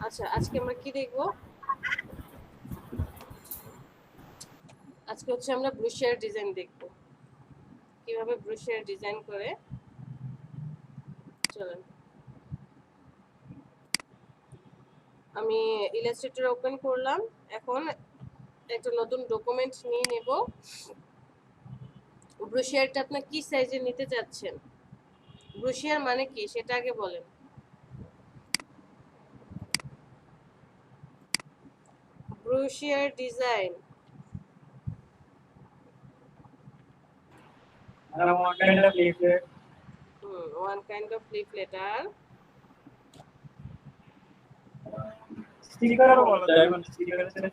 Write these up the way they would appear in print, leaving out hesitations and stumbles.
আচ্ছা, আজকে আমরা কি দেখব? আজকে হচ্ছে আমরা ব্রুশিয়ার ডিজাইন দেখব। কিভাবে ব্রুশিয়ার ডিজাইন করে। চলেন, আমি ইলাস্ট্রেটর ওপেন করলাম। এখন একটা নতুন ডকুমেন্ট নিয়ে নেব। ব্রুশিয়ারটা আপনার কি সাইজে নিতে চাচ্ছেন? ব্রুশিয়ার মানে কি সেটা আগে বলেন। Brochure design one kind of leaflet. One kind of leaflet. আর স্টিকারও বলা যায়, মানে স্টিকারের সাথে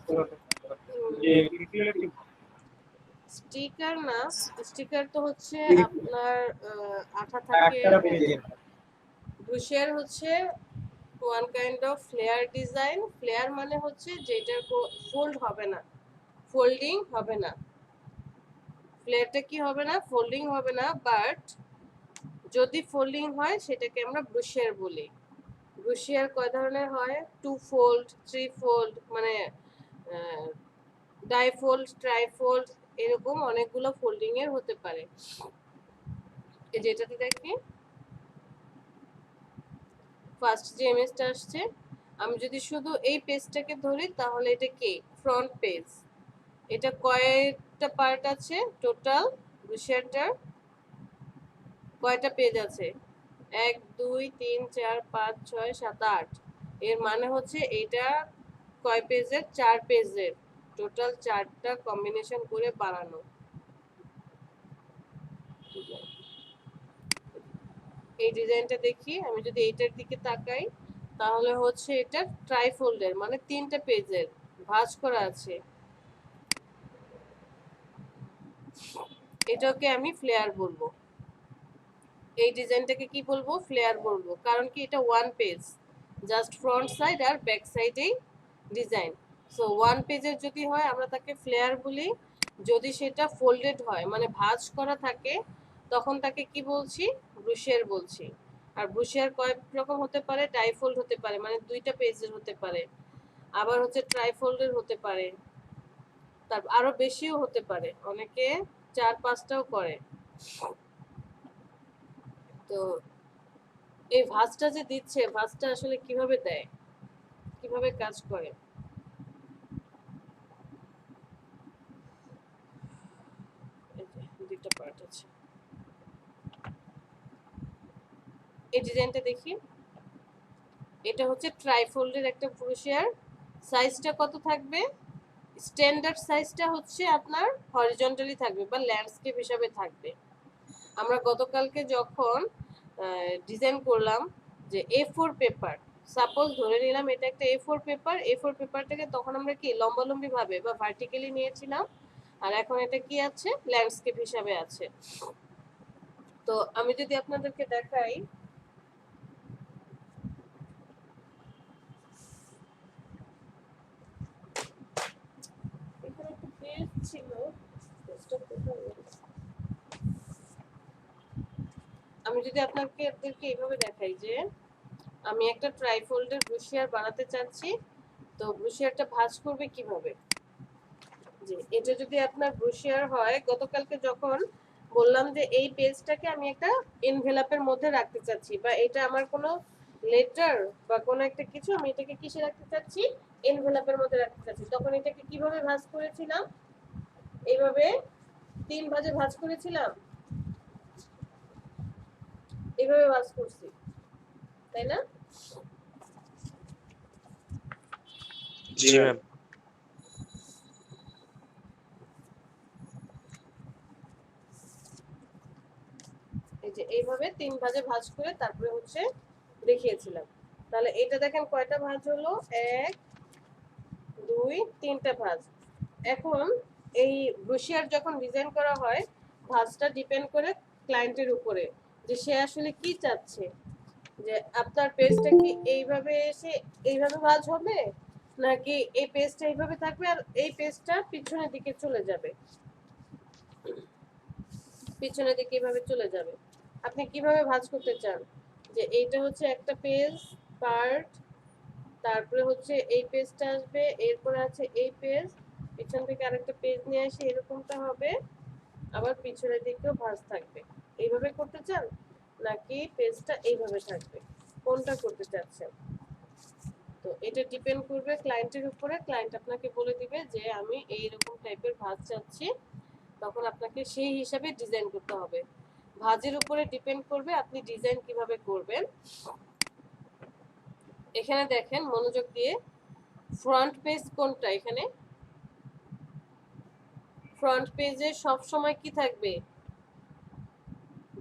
যে লিফলেট স্টিকার না, স্টিকার তো হচ্ছে আপনার আঠা থাকে। একটা পেজে ব্রুশিয়ার হচ্ছে one kind of flyer design. Flyer মানে হচ্ছে যেটার ফোল্ড হবে না, ফোল্ডিং হবে না। ফ্লেয়ারটা কি হবে না? ফোল্ডিং হবে না। বাট যদি ফোল্ডিং হয় সেটাকে আমরা ব্রুশিয়ার বলি। ব্রুশিয়ার কয় ধরনের হয়? টু ফোল্ড, থ্রি ফোল্ড, মানে ডাইফোল্ড, ট্রাইফোল্ড, এরকম অনেকগুলো ফোল্ডিং এর হতে পারে। এই যেটাতে দেখি ফার্স্ট যে ইমেজটা আসছে, আমি যদি শুধু এই পেজটাকে ধরি তাহলে এটা কি ফ্রন্ট পেজ। এটা কয়টা পার্ট আছে টোটাল? ব্রুশিয়ারটার কয়টা পেজ আছে? 1 2 3 4 5 6 7 8। এর মানে হচ্ছে এটা কয় পেজের? 4 পেজের। টোটাল 4টা কম্বিনেশন করে বানানো। এই ডিজাইনটা দেখি, আমি যদি এইটার দিকে তাকাই তাহলে হচ্ছে এটা ট্রাইফোল্ডের, মানে 3টা পেজের ভাঁজ করা আছে। এটাকে আমি ফ্লেয়ার বলবো। এই ডিজাইনটাকে কি বলবো? ফ্লেয়ার বলবো। কারণ কি এটা one page, just front side আর ব্যাক সাইডেই ডিজাইন। সো ওয়ান পেজের যদি হয় আমরা তাকে ফ্লেয়ার বলি। যদি সেটা ফোল্ডেড হয়, মানে ভাঁজ করা থাকে, তখন তাকে কি বলছি? ব্রুশিয়ার বলছি। আর ব্রুশিয়ার কয়েক রকম হতে পারে। ডাইফোল্ড হতে পারে, মানে 2টা পেজের হতে পারে। আবার হচ্ছে ট্রাইফোল্ডের হতে পারে। তারপর আরো বেশিও হতে পারে, অনেকে 4 5টাও করে। তো এই ভাঁজটা যে দিচ্ছে, ভাঁজটা আসলে কিভাবে দেয়, কিভাবে কাজ করে? এই যে দুইটা পার্ট আছে। এই ডিজাইনটা দেখি। এটা হচ্ছে ট্রাইফোল্ডের একটা ব্রুশিয়ার। সাইজটা কত থাকবে? স্ট্যান্ডার্ড সাইজটা হচ্ছে আপনার হরিজন্টালি থাকবে বা ল্যান্ডস্কেপ হিসাবে থাকবে। আমরা গতকালকে যখন ডিজাইন করলাম যে A4 পেপার, সাপোজ ধরে নিলাম এটা একটা A4 পেপার। A4 পেপারটাকে তখন আমরা কি লম্বালম্বি ভাবে বা ভার্টিক্যালি নিয়েছিলাম, আর এখন এটা কি আছে? ল্যান্ডস্কেপ হিসাবে আছে। তো আমি যদি আপনাদেরকে দেখাই, এখানে একটা পেজ ছিল, পেজটা কোথায় গেল? আমি যদি আপনাদেরকে এইভাবে দেখাই যে আমি একটা ট্রাইফোল্ডের ব্রুশিয়ার বানাতে চাচ্ছি, তো ব্রুশিয়ারটা ভাঁজ করবে কিভাবে? যে এটা যদি আপনার ব্রুশিয়ার হয়, গতকালকে যখন বললাম যে এই পেজটাকে আমি একটা এনভেলাপের মধ্যে রাখতে চাচ্ছি, বা এটা আমার কোনো লেটার বা কোনো একটা কিছু, আমি এটাকে কিসে রাখতে চাচ্ছি? এনভেলাপের মধ্যে রাখতে চাচ্ছি। তখন এটাকে কিভাবে ভাঁজ করেছিলাম? এইভাবে 3 ভাঁজে ভাঁজ করেছিলাম, এইভাবে ভাঁজ করছি, তাই না? জি ম্যাম। এই যে এইভাবে 3 ভাঁজে ভাঁজ করে তারপরে হচ্ছে দেখিয়েছিলাম। তাহলে এটা দেখেন কয়টা ভাঁজ হলো? 1 2 3টা ভাঁজ। এখন এই ব্রুশিয়ার যখন ডিজাইন করা হয়, ভাঁজটা ডিপেন্ড করে ক্লায়েন্টের উপরে, যে সে আসলে কি চাচ্ছে। যে আপনার পেজটা কি এইভাবে এসে এইভাবে ভাঁজ হবে, নাকি এই পেজটা এইভাবে থাকবে আর এই পেজটা পিছনের দিকে চলে যাবে, পিছনের দিকে এইভাবে চলে যাবে। আপনি কিভাবে ভাঁজ করতে চান? যে এইটা হচ্ছে একটা পেজ পার্ট, তারপরে হচ্ছে এই পেজটা আসবে, এরপরে আছে এই পেজ, পিছন থেকে আরেকটা পেজ নিয়ে আসি, এরকমটা হবে। আবার পিছনের দিকেও ভাঁজ থাকবে। এইভাবে করতে চান নাকি পেজটা এইভাবে থাকবে, কোনটা করতে চাচ্ছেন? তো এটা ডিপেন্ড করবে ক্লায়েন্টের উপরে। ক্লায়েন্ট আপনাকে বলে দিবে যে আমি এইরকম টাইপের ভাঁজ চাচ্ছি, তখন আপনাকে সেই হিসাবে ডিজাইন করতে হবে। ভাঁজের উপরে ডিপেন্ড করবে আপনি ডিজাইন কিভাবে করবেন। এখানে দেখেন মনোযোগ দিয়ে, ফ্রন্ট পেজ কোনটা? এখানে ফ্রন্ট পেজে সব সময় কি থাকবে?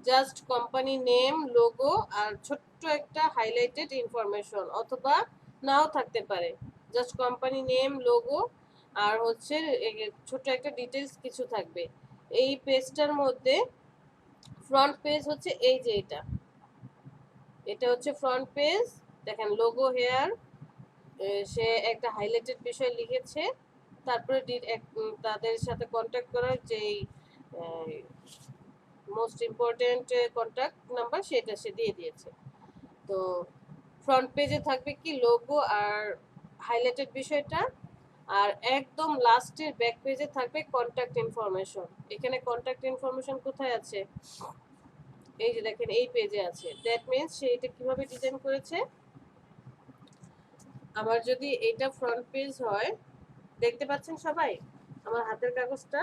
জাস্ট কোম্পানি নেম, লোগো আর ছোট্ট একটা হাইলাইটেড ইনফরমেশন, অথবা নাও থাকতে পারে। জাস্ট কোম্পানি নেম, লোগো আর হচ্ছে ছোট একটা ডিটেলস কিছু থাকবে। এই পেজটার মধ্যে ফ্রন্ট পেজ হচ্ছে এই যে এটা হচ্ছে ফ্রন্ট পেজ। দেখেন লোগো হেয়ার, সে একটা হাইলাইটেড বিষয় লিখেছে, তারপরে তাদের সাথে কন্ট্যাক্ট করার যেই মোস্ট ইম্পর্টেন্ট কন্ট্যাক্ট নাম্বার সেটা সে দিয়ে দিয়েছে। তো ফ্রন্ট পেজে থাকবে কি লোগো আর হাইলাইটেড বিষয়টা, আর একদম লাস্টের ব্যাক পেজে থাকবে কন্ট্যাক্ট ইনফরমেশন। এখানে কন্ট্যাক্ট ইনফরমেশন কোথায় আছে? এই যে দেখেন এই পেজে আছে। দ্যাট মিন্স সে এটা কিভাবে ডিজাইন করেছে। আবার যদি এটা ফ্রন্ট পেজ হয়, দেখতে পাচ্ছেন সবাই আমার হাতের কাগজটা?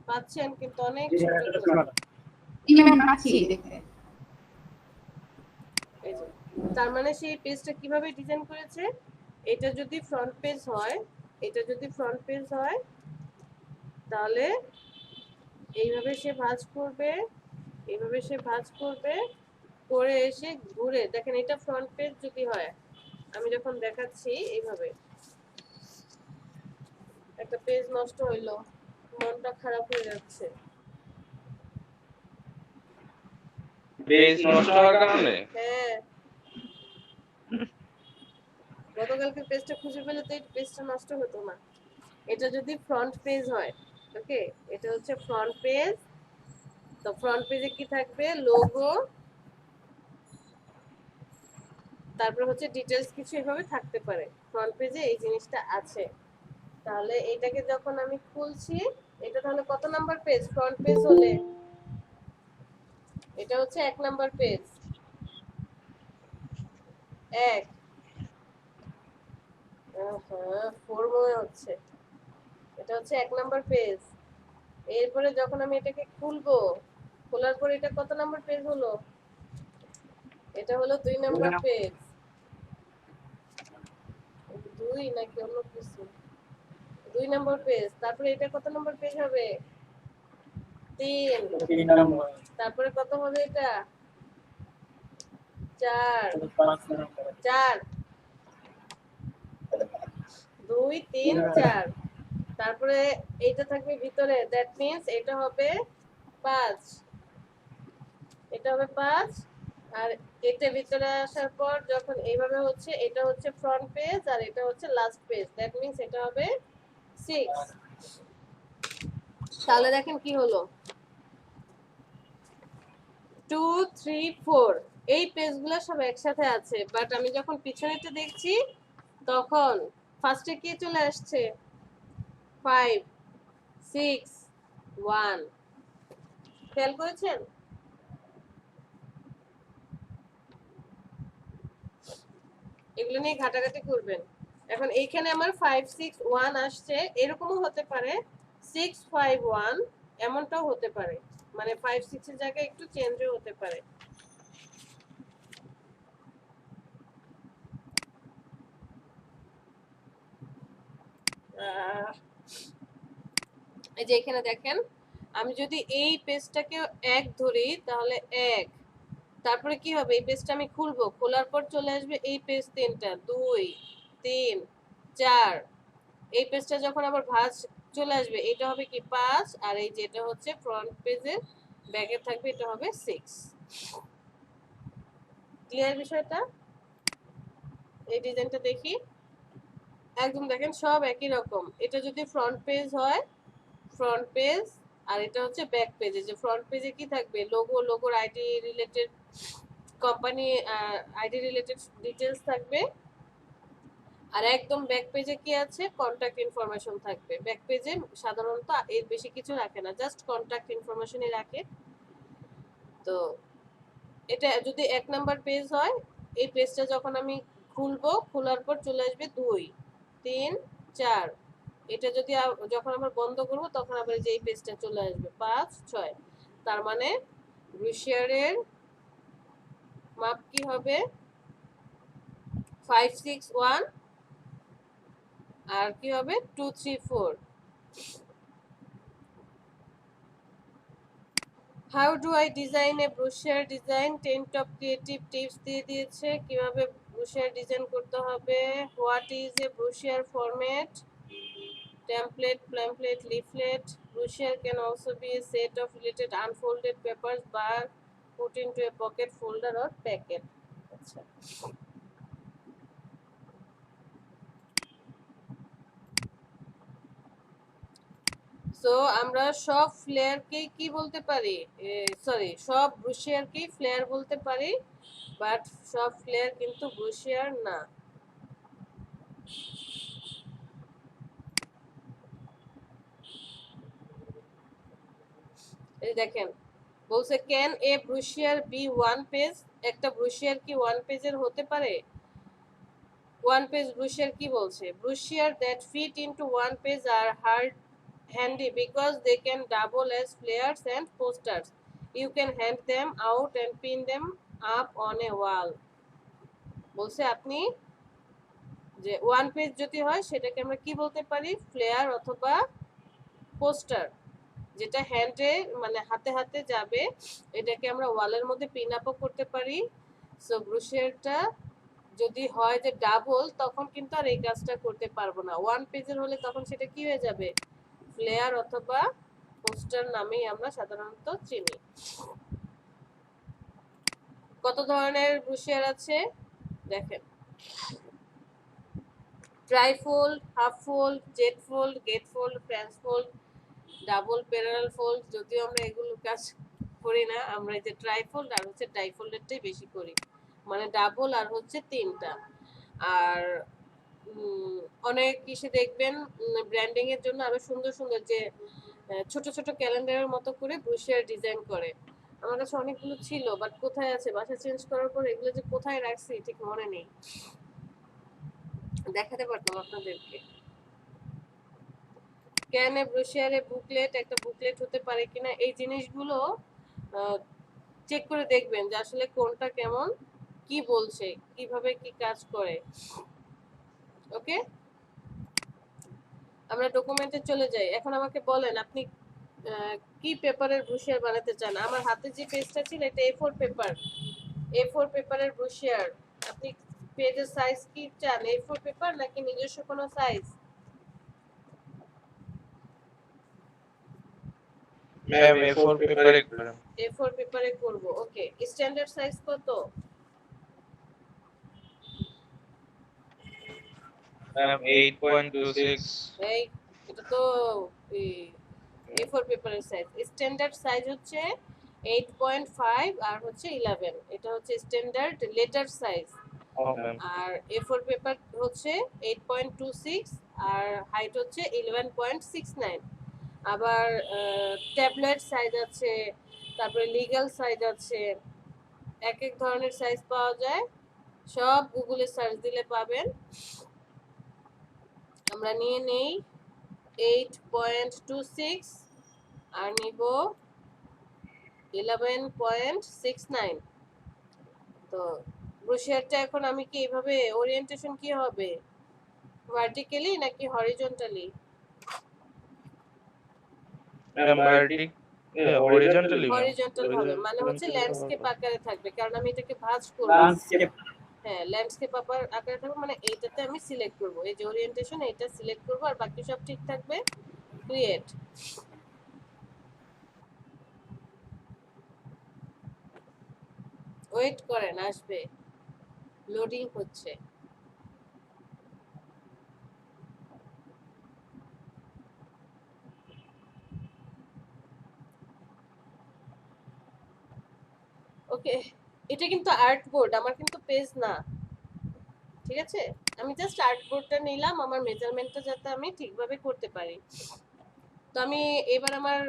পাচ্ছেন কিন্তু অনেক ছোট করে। এই যে, তার মানে সেই পেজটা কিভাবে ডিজাইন করেছে। এটা যদি ফ্রন্ট পেজ হয়, এটা যদি ফ্রন্ট পেজ হয় তাহলে এইভাবে সে ভাঁজ করবে, এইভাবে সে ভাঁজ করবে, করে এসে ঘুরে দেখেন এটা ফ্রন্ট পেজ যদি হয়, আমি যখন দেখাচ্ছি এইভাবে, একটা পেজ নষ্ট হইলো, মনটা খারাপ হয়ে যাচ্ছে। পেজ নষ্ট হওয়ার কারণে হ্যাঁ, গতকালকে পেজটা খুঁজে পেলে তো এই পেজটা নষ্ট হতো না। এটা যদি ফ্রন্ট পেজ হয়, ওকে, এটা হচ্ছে ফ্রন্ট পেজ। তো ফ্রন্ট পেজে কি থাকবে? লোগো, তারপর হচ্ছে ডিটেলস কিছু এভাবে থাকতে পারে। ফ্রন্ট পেজে এই জিনিসটা আছে। তাহলে এটাকে যখন আমি খুলছি, এটা তাহলে কত নাম্বার পেজ? ফ্রন্ট পেজ হলে এটা হচ্ছে 1 নাম্বার পেজ। 1 4 মনে হচ্ছে। এটা হচ্ছে 1 নাম্বার পেজ। এরপরে যখন আমি এটাকে খুলবো, খোলার পর এটা কত নাম্বার পেজ হলো? এটা হলো 2 নাম্বার পেজ। 2 নাকি অন্য কিছু? 2 নাম্বার পেজ। তারপরে এটা কত নাম্বার পেজ হবে? 3। তারপরে কত হবে এটা? 4। 4 2 3 4। তারপরে এইটা থাকবে ভিতরে, দ্যাট মিন্স এটা হবে 5। এটা হবে 5। আর এটা ভিতরে আসার পর যখন এইভাবে হচ্ছে, এটা হচ্ছে ফ্রন্ট পেজ আর এটা হচ্ছে লাস্ট পেজ, দ্যাট মিন্স এটা হবে 6। তাহলে দেখেন কি হলো, 2 3 4 এই পেজগুলো সব একসাথে আছে, বাট আমি যখন পিছনেটা দেখছি তখন ফার্স্টে কি চলে আসছে? 5 6 1। খেয়াল করেছেন? এগুলো নিয়ে ঘাটাঘাটি করবেন। এখন এইখানে আমার 5 6 1 আসছে, এরকমও হতে পারে 6 5 1, এমনটাও হতে পারে, মানে 5 6 এর জায়গায় একটু চেঞ্জও হতে পারে। এই যে এখানে দেখেন, আমি যদি এই পেজটাকে 1 ধরি তাহলে 1, তারপরে কি হবে? এই পেজটা আমি খুলবো, খোলার পর চলে আসবে এই পেজ 3টা, 2 3 4। এই পেজটা যখন আবার ভাঁজ চলে আসবে, এটা হবে কি 5, আর এই যেটা হচ্ছে ফ্রন্ট পেজের ব্যাকে থাকবে এটা হবে 6। ক্লিয়ার বিষয়টা? এই ডিজাইনটা দেখি, একদম দেখেন সব একই রকম। এটা যদি ফ্রন্ট পেজ হয়, ফ্রন্ট পেজ, আর এটা হচ্ছে ব্যাক পেজে। যে ফ্রন্ট পেজে কি থাকবে? লোগো, লোগোর ID related company ID related details থাকবে। আর একদম ব্যাক পেজে কি আছে, কন্টাক্ট ইনফরমেশন থাকবে। ব্যাক পেজে সাধারণত এর বেশি কিছু রাখে না, জাস্ট কন্টাক্ট ইনফরমেশনই রাখে। তো এটা যদি 1 নাম্বার পেজ হয়, এই পেজটা যখন আমি খুলবো, খোলার পর চলে আসবে 2, 3, 4। এটা যদি যখন আমরা বন্ধ করব তখন আবার যে এই পেজটা চলে আসবে 5, 6। তার মানে ব্রুশিয়ারের মাপ কি হবে 5, 6, 1 আর কি হবে 2, 3, 4। How do I design A brochure design, 10 top creative tips দিয়ে দিয়েছে কিভাবে ব্রুশিয়ার ডিজাইন করতে হবে। What is a brochure format, template, pamphlet, leaflet. Brochure can also be a set of related unfolded papers bar put into a pocket, folder or packet. আচ্ছা, so আমরা সব ফ্লেয়ারকেই কি বলতে পারি, সরি সব ব্রুশিয়ারকেই ফ্লেয়ার বলতে পারি, বাট সব ফ্লেয়ার কিন্তু ব্রুশিয়ার না। এই দেখেন বলছে can a brochure be one page, একটা ব্রুশিয়ার কি ওয়ান পেজের হতে পারে। ওয়ান পেজ ব্রুশিয়ার কি বলছে, brochure that fit into one page are hard handy because they can double as flyers and posters. You can hand them out and pin them up on a wall. বলছে আপনি যে one page যদি হয় সেটাকে আমরা কি বলতে পারি, ফ্লেয়ার অথবা পোস্টার, যেটা হ্যান্ডে মানে হাতে হাতে যাবে, এটাকে আমরা ওয়ালের মধ্যে পিন আপও করতে পারি। সো ব্রুশিয়ারটা যদি হয় যে ডাবল, তখন কিন্তু আর এই কাজটা করতে পারবো না। ওয়ান পেজের হলে তখন সেটা কি হয়ে যাবে, ফ্লেয়ার অথবা পোস্টার নামেই আমরা সাধারণত চিনি। কত ধরনের ব্রুশিয়ার আছে দেখেন, trifold, half fold, Z fold, gate fold, French fold, double parallel fold. যদিও আমরা এগুলো কাজ করি না, আমরা এই যে ট্রাইফোল্ড আর হচ্ছে ডাইফোল্ডেরটাই বেশি করি, মানে ডাবল আর হচ্ছে 3টা। আর অনেক কিছু দেখবেন ব্র্যান্ডিং এর জন্য আরো সুন্দর সুন্দর যে ছোট ছোট ক্যালেন্ডারের মতো করে ব্রুশিয়ার ডিজাইন করে। আমার কাছে অনেকগুলো ছিল, বাট কোথায় আছে, বাসা চেঞ্জ করার পর এগুলো যে কোথায় রাখছি ঠিক মনে নেই, দেখাতে পারতাম আপনাদেরকে। ক্যান এ ব্রুশিয়ারে বুকলেট, একটা বুকলেট হতে পারে কিনা, এই জিনিসগুলো চেক করে দেখবেন যে আসলে কোনটা কেমন, কি বলছে, কিভাবে কি কাজ করে। ওকে, আমরা ডকুমেন্টে চলে যাই। এখন আমাকে বলেন আপনি কি পেপারের ব্রুশিয়ার বানাতে চান। আমার হাতে যে পেজটা ছিল এটা A4 পেপার, A4 পেপারের ব্রুশিয়ার। আপনি পেজের সাইজ কি চান, A4 পেপার নাকি নিজস্ব কোনো সাইজ। ম্যাম A4 পেপারে করেন। A4 পেপারে করব, ওকে। স্ট্যান্ডার্ড সাইজ কত। ম্যাম 8.26। এই এটা তো A4 পেপারের সাইজ। স্ট্যান্ডার্ড সাইজ হচ্ছে 8.5 আর হচ্ছে 11, এটা হচ্ছে স্ট্যান্ডার্ড লেটার সাইজ। ও ম্যাম। আর A4 পেপার হচ্ছে 8.26 আর হাইট হচ্ছে 11.69। আবার ট্যাবলেট সাইজ আছে, তারপরে লিগ্যাল সাইজ আছে, এক এক ধরনের সাইজ পাওয়া যায়, সব গুগলে সার্চ দিলে পাবেন। আমরা নিয়ে নেই 8.26 আর নিব 11.69। তো ব্রুশিয়ারটা এখন আমি কি এইভাবে ওরিয়েন্টেশন কি হবে, ভার্টিক্যালি নাকি horizontally. Ma'am horizontally ma'am. Horizontal হবে, মানে হচ্ছে ল্যান্ডস্কেপ আকারে থাকবে, কারণ আমি এটাকে ভাঁজ করব। landscape হ্যাঁ, ল্যান্ডস্কেপ আকারে থাকবে, মানে এইটাতে আমি সিলেক্ট করব, এই যে ওরিয়েন্টেশন এটা সিলেক্ট করব, আর বাকি সব ঠিক থাকবে। ক্রিয়েট, ওয়েট করেন, আসবে, লোডিং হচ্ছে। ওকে, এটা কিন্তু আর্ট বোর্ড, আমার কিন্তু পেজ না, ঠিক আছে? আমি জাস্ট আর্ট বোর্ডটা নিলাম আমার মেজারমেন্টটা যাতে আমি ঠিকভাবে করতে পারি। তো আমি এবার আমার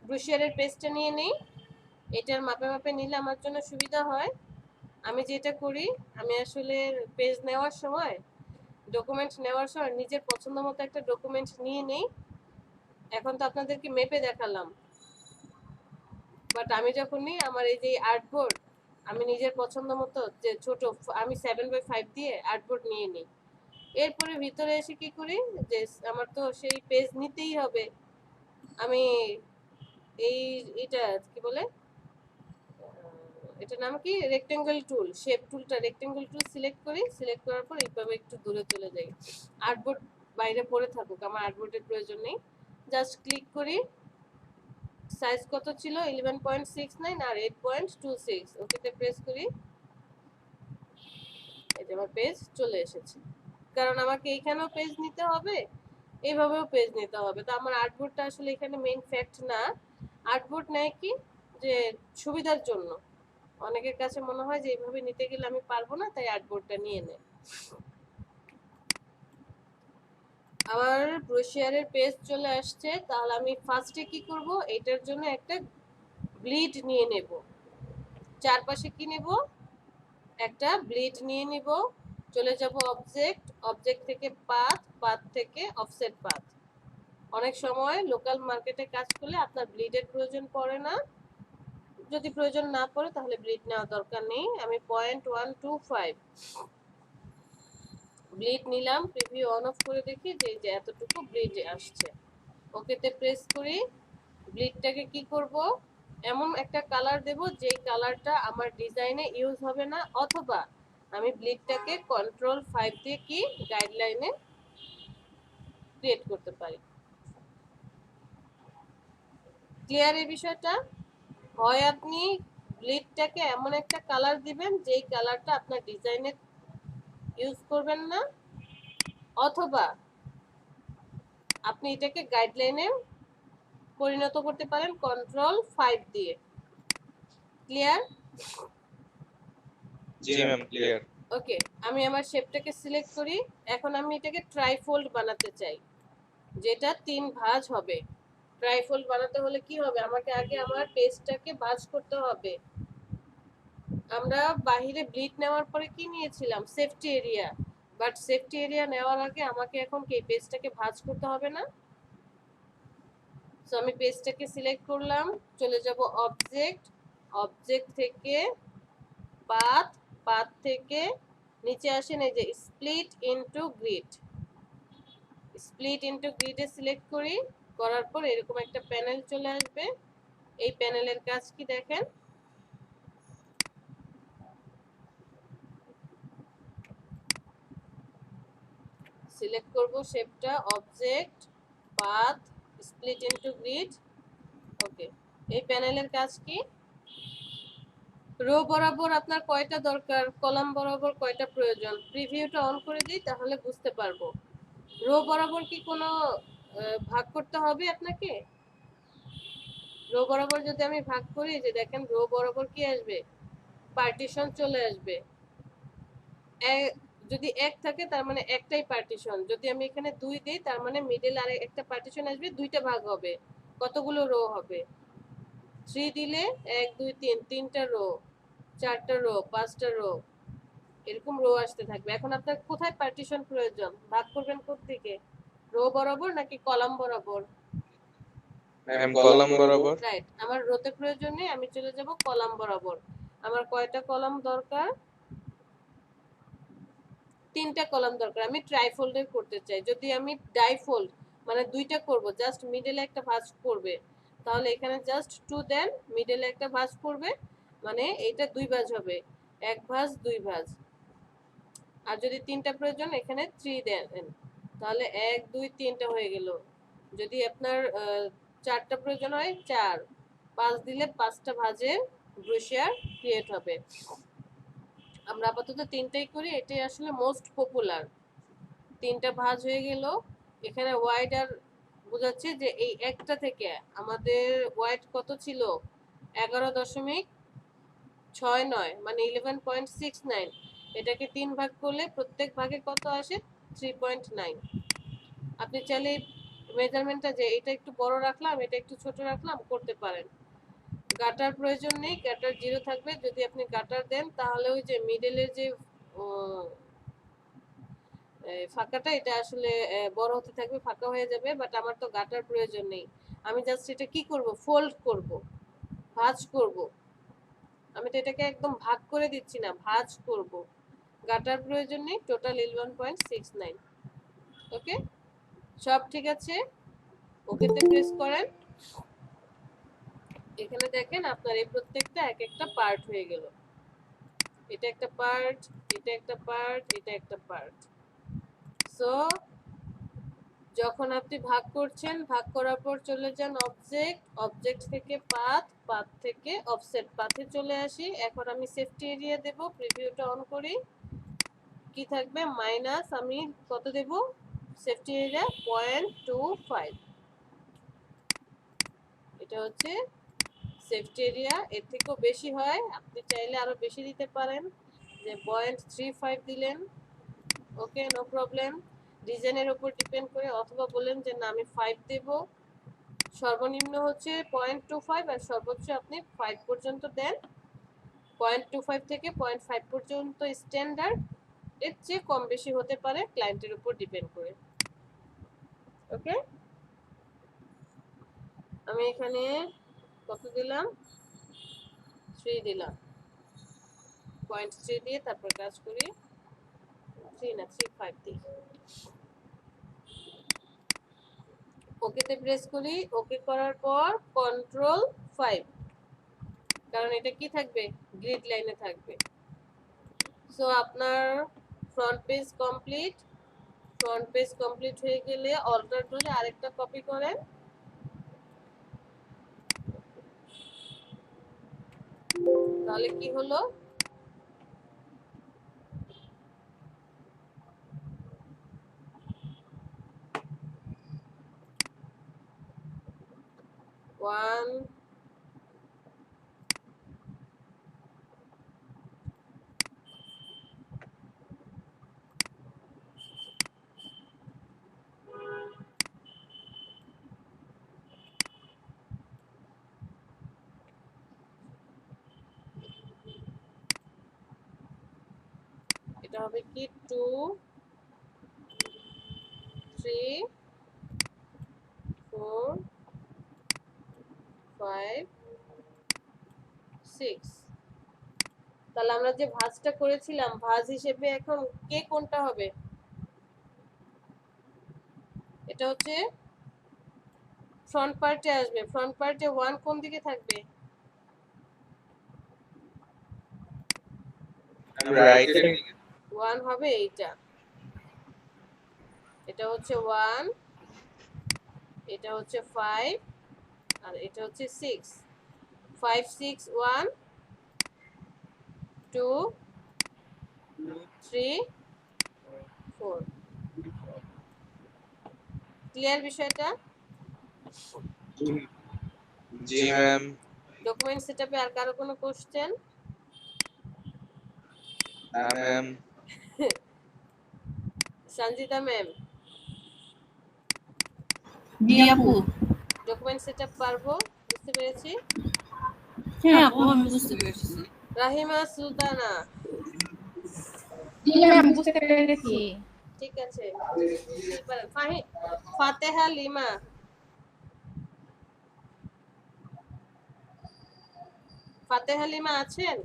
ব্রোশিয়ারের পেজটা নিয়ে নেই, এটার মাপে মাপে নিলে আমার জন্য সুবিধা হয়। আমি যেটা করি, আমি আসলে পেজ নেওয়ার সময়, ডকুমেন্ট নেওয়ার সময় নিজের পছন্দ মতো একটা ডকুমেন্ট নিয়ে নেই। এখন তো আপনাদেরকে মেপে দেখালাম, বাট আমি যখন নিই আমার এই যে আর্ট বোর্ড, আমি নিজের পছন্দ মতো যে ছোট, আমি 7/5 দিয়ে আর্ট বোর্ড নিয়ে নিই। এরপরে ভিতরে এসে কি করি, যে আমার তো সেই পেজ নিতেই হবে, আমি এই এটা কি বলে, এটার নাম কি, রেক্টেঙ্গেল টুল, শেপ টুলটা, রেক্টেঙ্গেল টুল সিলেক্ট করি, সিলেক্ট করার পর এইভাবে একটু দূরে চলে যাই, আর্টবোর্ড বাইরে পড়ে থাকুক, আমার আর্টবোর্ডের প্রয়োজন নেই, জাস্ট ক্লিক করি। সাইজ কত ছিল, 11.69 আর 8.26, ওকেতে প্রেস করি। এই যে আমার পেজ চলে এসেছে, কারণ আমাকে এইখানেও পেজ নিতে হবে, এইভাবেও পেজ নিতে হবে। তো আমার আর্টবোর্ডটা আসলে এখানে মেইন ফ্যাক্ট না, আর্টবোর্ড নেয় কি যে সুবিধার জন্য, অনেকের কাছে মনে হয় যে এইভাবে নিতে গেলে আমি পারবো না, তাই আর্টবোর্ডটা নিয়ে নেয়। আমার ব্রোশিয়ারের পেজ চলে আসছে, তাহলে আমি ফার্স্টে কি করব, এটার জন্য একটা ব্লিড নিয়ে নেব, চারপাশে কি নেব, একটা ব্লিড নিয়ে নিব, চলে যাব অবজেক্ট, অবজেক্ট থেকে পাথ, পাথ থেকে অফসেট পাথ। অনেক সময় লোকাল মার্কেটে কাজ করলে আপনার ব্লিডের প্রয়োজন পড়ে না, যদি প্রয়োজন না পড়ে তাহলে ব্লিড নেওয়ার দরকার নেই। আমি 0.125 ব্লিড নিলাম, প্রিভিউ অন অফ করে দেখি যে এই যে এতটুকু ব্লিড আসছে, ওকেতে প্রেস করি। ব্লিডটাকে কি করব, এমন একটা কালার দেব যে কালারটা আমার ডিজাইনে ইউজ হবে না, অথবা আমি ব্লিডটাকে Ctrl+5 দিয়ে কি গাইডলাইনে ক্রিয়েট করতে পারি। ক্লিয়ার এই বিষয়টা? হয় আপনি ব্লিডটাকে এমন একটা কালার দিবেন যেই কালারটা আপনার ডিজাইনে ইউজ করবেন না, অথবা আপনি এটাকে গাইডলাইনে পরিণত করতে পারেন Ctrl+5 দিয়ে। ক্লিয়ার? জি ম্যাম, ক্লিয়ার। ওকে, আমি আমার শেপটাকে সিলেক্ট করি। এখন আমি এটাকে ট্রাইফোল্ড বানাতে চাই, যেটা 3 ভাঁজ হবে। ট্রাইফোল্ড বানাতে হলে কি হবে, আমাকে আগে আমার পেজটাকে ভাঁজ করতে হবে। আমরা বাহিরে ব্লিড নেওয়ার পরে কি নিয়েছিলাম, safety area, but safety area নেওয়ার আগে আমাকে এখন কি পেজটাকে ভাঁজ করতে হবে না? সো আমি পেজটাকে সিলেক্ট করলাম, চলে যাব অবজেক্ট, অবজেক্ট থেকে পাথ, পাথ থেকে নিচে আসেন, এই যে split into grid, split into গ্রিডে সিলেক্ট করি, করার পর এরকম একটা প্যানেল চলে আসবে। এই প্যানেলের কাজ কি দেখেন, সিলেক্ট করব শেপটা, object, path, split into grid. Okay, এই প্যানেলের কাজ কি, রো বরাবর আপনার কয়টা দরকার, কলাম বরাবর কয়টা প্রয়োজন, প্রিভিউটা অন করে দিই তাহলে বুঝতে পারবো। রো বরাবর কি কোনো ভাগ করতে হবে আপনাকে, রো বরাবর যদি আমি ভাগ করি, যে দেখেন রো বরাবর কি আসবে, পার্টিশন চলে আসবে। যদি 1 থাকে তার মানে একটাই পার্টিশন, যদি আমি এখানে 2 দেই তার মানে মিডল আর একটা পার্টিশন আসবে, দুইটা ভাগ হবে, কতগুলো রো হবে, 3 দিলে 1 2 3, তিনটা রো, 4টা রো, 5টা রো, এরকম রো আসতে থাকবে। এখন আপনার কোথায় পার্টিশন প্রয়োজন, ভাগ করবেন কোত্থেকে, রো বরাবর নাকি কলাম বরাবর? ম্যাম, কলাম বরাবর। রাইট, আমার রোতে প্রয়োজন নেই, আমি চলে যাব কলাম বরাবর। আমার কয়টা কলাম দরকার, 3টা কলাম দরকার। আমি ট্রাইফোল্ডের করতে চাই, যদি আমি ডাইফোল্ড মানে 2টা করব, জাস্ট মিডলে একটা ভাঁজ করবে, তাহলে এখানে জাস্ট 2 দেন, মিডলে একটা ভাঁজ করবে, মানে এইটা 2 ভাঁজ হবে, 1 ভাঁজ 2 ভাঁজ। আর যদি 3টা প্রয়োজন, এখানে 3 দেন, তাহলে 1 2 3টা হয়ে গেল। যদি আপনার 4টা প্রয়োজন হয়, 4 5 দিলে 5টা ভাঁজের ব্রোশিয়ার ক্রিয়েট হবে। আমরা আপাতত 3টাই করি, এটাই আসলে মোস্ট পপুলার। 3টা ভাঁজ হয়ে গেল, এখানে ওয়াইড আর বোঝাচ্ছে যে এই একটা থেকে আমাদের ওয়াইড কত ছিল, 11.5 6 9 মানে 11.69। এটাকে 3 ভাগ করলে প্রত্যেক ভাগে কত আসে? 3.9। আপনি চাইলে মেজারমেন্টটা যে এটা একটু বড় রাখলাম, এটা একটু ছোট রাখলাম করতে পারেন। গাটার প্রয়োজন নেই, গাটার 0 থাকবে। যদি আপনি গাটার দেন তাহলে ওই যে মিডলের যে ফাঁকাটা এটা আসলে বড় হতে থাকবে, ফাঁকা হয়ে যাবে। বাট আমার তো গাটার প্রয়োজন নেই। আমি জাস্ট এটা কি করব? ফোল্ড করব, ভাঁজ করব। আমি তো এটাকে একদম ভাগ করে দিচ্ছি না, ভাঁজ করব। গাটার প্রয়োজন নেই। টোটাল 11.69। ওকে, সব ঠিক আছে। ওকেতে প্রেস করেন। এখানে দেখেন আপনার এই প্রত্যেকটা এক একটা পার্ট হয়ে গেল। এটা একটা পার্ট, এটা একটা পার্ট, এটা একটা পার্ট। সো যখন আপনি ভাগ করছেন, ভাগ করার পর চলে যান অবজেক্ট, অবজেক্ট থেকে পাথ, পাথ থেকে অফসেট, পাথে চলে আসি। এখন আমি সেফটি এরিয়া দেব, প্রিভিউটা অন করি। কি থাকবে? মাইনাস, আমি কত দেব? Safety area 0.25। এটা হচ্ছে সেফটি এরিয়া। এর থেকেও বেশি হয়, আপনি চাইলে আরো বেশি দিতে পারেন, যে 0.35 দিলেন। ওকে, নো প্রবলেম। ডিজাইনের উপর ডিপেন্ড করে, অথবা বলেন যে না আমি 5 দেব। সর্বনিম্ন হচ্ছে 0.25 আর সর্বোচ্চ আপনি 5 পর্যন্ত দেন। 0.25 থেকে 0.5 পর্যন্ত স্ট্যান্ডার্ড। এর চেয়ে কম বেশি হতে পারে, ক্লায়েন্টের উপর ডিপেন্ড করে। ওকে, আমি এখানে কত দিলাম? 3 দিলাম। 0.3 দিয়ে তারপর কাজ করি। 3 না, 3.5 দিই। ওকেতে প্রেস করি। ওকে করার পর কন্ট্রোল 5, কারণ এটা কি থাকবে? গ্রিড লাইনে থাকবে। সো আপনার front page complete. Front page complete হয়ে গেলে অল্টার ধরে আরেকটা কপি করেন। তাহলে কি হলো? ওয়ান, এটা হবে কি 2 3 4 5 6। তাহলে আমরা যে ভাঁজটা করেছিলাম, ভাঁজ হিসেবে এখন কে কোনটা হবে? এটা হচ্ছে ফ্রন্ট পার্টে আসবে। ফ্রন্ট পার্টে 1 কোন দিকে থাকবে? রাইটের দিকে। 1 হবে এইটা। এটা হচ্ছে 1, এটা হচ্ছে 5, আর এটা হচ্ছে 6। 5 6 1 2 3 4। ক্লিয়ার বিষয়টা? জি ম্যাম। ডকুমেন্ট সেটআপে আর কারো কোনো কোশ্চেন? না ম্যাম। সঞ্জিতা ম্যাম, জি আপু। ডকুমেন্ট সেটআপ পারবো, বুঝতে পেরেছি। হ্যাঁ আপু, আমি বুঝতে পেরেছি। রাহিমা সুলতানা, জি ম্যাম, বুঝতে পেরেছি। ঠিক আছে। ফাতেহা লিমা, ফাতেহা লিমা আছেন?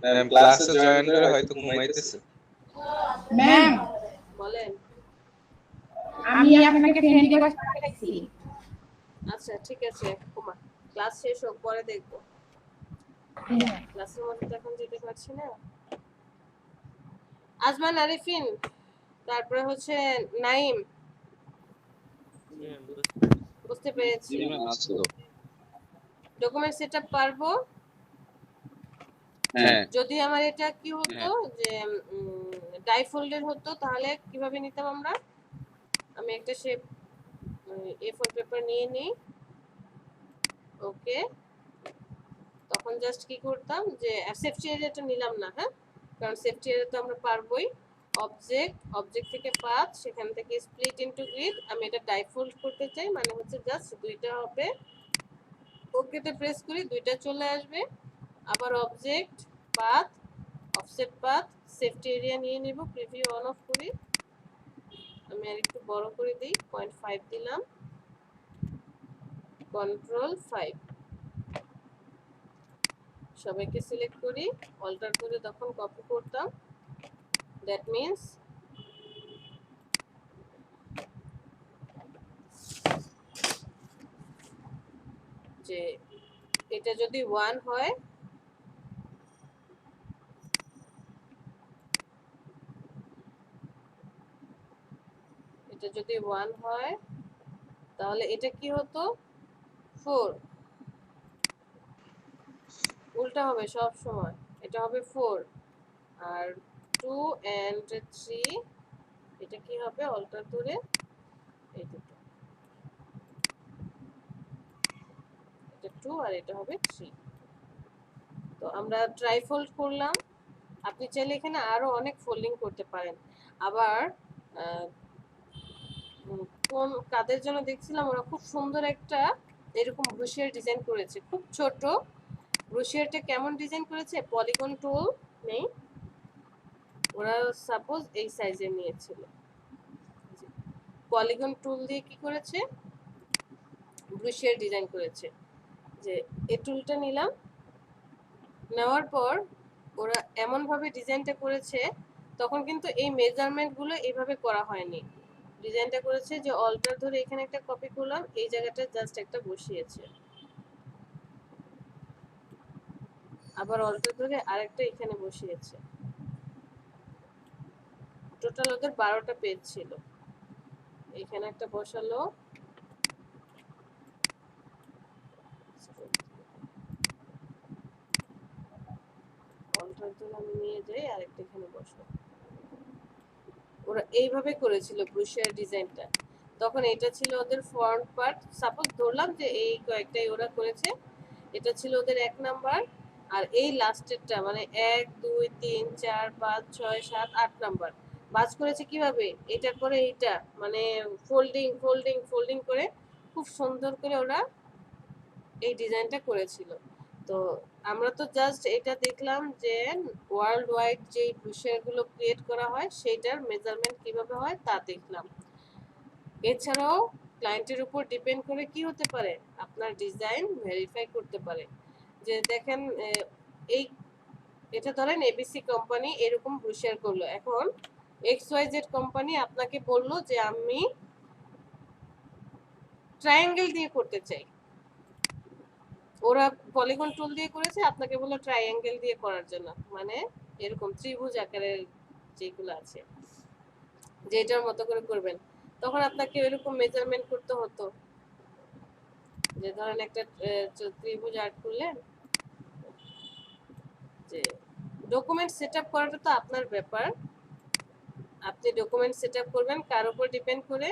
ম্যাম ক্লাসে জয়েন করে হয়তো ঘুমাইতেছে। ম্যাম, বলেন। আমি আপনাকে ফ্রেন্ড রিকোয়েস্ট পাঠাইছি। আচ্ছা ঠিক আছে, কুমা ক্লাস শেষ হোক, পরে দেখবো। হ্যাঁ। ক্লাসের মধ্যে তো এখন যেতে পারছি না। আজমান আরিফিন, তারপরে হচ্ছে নাইম, বুঝতে পেরেছি। ডকুমেন্ট সেটআপ পারবো। হ্যাঁ। যদি আমার এটা কি হতো যে ডাইফোল্ডের হতো, তাহলে কিভাবে নিতাম আমরা? আমি একটা শেপ A4 পেপার নিয়ে নিই। ওকে, তখন জাস্ট কি করতাম যে সেফটি এরিয়াটা নিলাম না, হ্যাঁ, কারণ সেফটি এরিয়া তো আমরা পারবোই। অবজেক্ট থেকে পাথ, সেখান থেকে স্প্লিট ইনটু গ্রিড। আমি এটা ডাইফল্ট করতে চাই, মানে হচ্ছে জাস্ট দুইটা হবে। ওকেতে প্রেস করি, দুইটা চলে আসবে। আবার object, path, offset path, safety area নিয়ে নিব, প্রিভিউ অন অফ করি। আমি আর একটু বড় করে দিই, 0.5 দিলাম, কন্ট্রোল 5, সবাইকে সিলেক্ট করি, অল্টার করে তখন কপি করতাম। দ্যাট মিন্স যে এটা যদি 1 হয়, এটা যদি 1 হয় তাহলে এটা কি হতো 4, উল্টা হবে সব সময়, এটা হবে 4। আর 2 and 3 এটা কি হবে, অল্টার ধরে এই দুটো, এটা 2 আর এটা হবে 3। তো আমরা ট্রাইফোল্ড করলাম। আপনি চাইলে এখানে আরো অনেক ফোল্ডিং করতে পারেন। আবার কোন কাদের জন্য দেখছিলাম, ওরা খুব সুন্দর একটা এরকম ব্রুশিয়ার ডিজাইন করেছে, খুব ছোট। ব্রুশিয়ারটা কেমন ডিজাইন করেছে, পলিগন টুল নেই, ওরা সাপোজ এই সাইজের নিয়েছিল, পলিগন টুল দিয়ে কি করেছে, ব্রুশিয়ার ডিজাইন করেছে। যে এই টুলটা নিলাম, নেওয়ার পর ওরা এমন ভাবে ডিজাইনটা করেছে, তখন কিন্তু এই মেজারমেন্ট গুলো এইভাবে করা হয়নি। ডিজাইনটা করেছে যে অল্টার ধরে এখানে একটা কপি করলাম, এই জায়গাটা জাস্ট একটা বসিয়েছে, আবার অল্টার ধরে আরেকটা এখানে বসিয়েছে। টোটাল ওদের 12টা পেজ ছিল, এখানে একটা বসালো, অল্টার ধরে আমি নিয়ে যাই, আরেকটা এখানে বসালো। ওরা এইভাবে করেছিল ব্রুশিয়ার ডিজাইনটা। তখন এটা ছিল ওদের ফ্রন্ট পার্ট, সাপোজ ধরলাম যে এই কয়েকটাই ওরা করেছে, এটা ছিল ওদের 1 নাম্বার। আর এই লাস্টেরটা মানে 1 2 3 4 5 6 7 8 নাম্বার বাজ করেছে কিভাবে, এটার পরে এইটা, মানে ফোল্ডিং ফোল্ডিং ফোল্ডিং করে খুব সুন্দর করে ওরা এই ডিজাইনটা করেছিল। তো আমরা তো জাস্ট এটা দেখলাম যে ওয়ার্ল্ড ওয়াইড যে ব্রুশিয়ারগুলো ক্রিয়েট করা হয় সেইটার মেজারমেন্ট কিভাবে হয় তা দেখলাম। এছাড়াও ক্লায়েন্টের উপর ডিপেন্ড করে কি হতে পারে, আপনার ডিজাইন ভেরিফাই করতে পারে। যে দেখেন এই এটা ধরেন এবিসি কোম্পানি এরকম ব্রুশিয়ার করলো, এখন XYZ কোম্পানি আপনাকে বললো যে আমি ট্রায়াঙ্গেল দিয়ে করতে চাই, ওরা পলিগন টুল দিয়ে করেছে, আপনাকে বললো ট্রায়াঙ্গেল দিয়ে করার জন্য, মানে এরকম ত্রিভুজ আকারের যেগুলো আছে যে এটার মতো করে করবেন, তখন আপনাকে এরকম মেজারমেন্ট করতে হতো। যে ধরেন একটা ত্রিভুজ আর্ট করলেন, যে ডকুমেন্ট সেটআপ করাটা তো আপনার ব্যাপার, আপনি ডকুমেন্ট সেটআপ করবেন কার উপর ডিপেন্ড করে,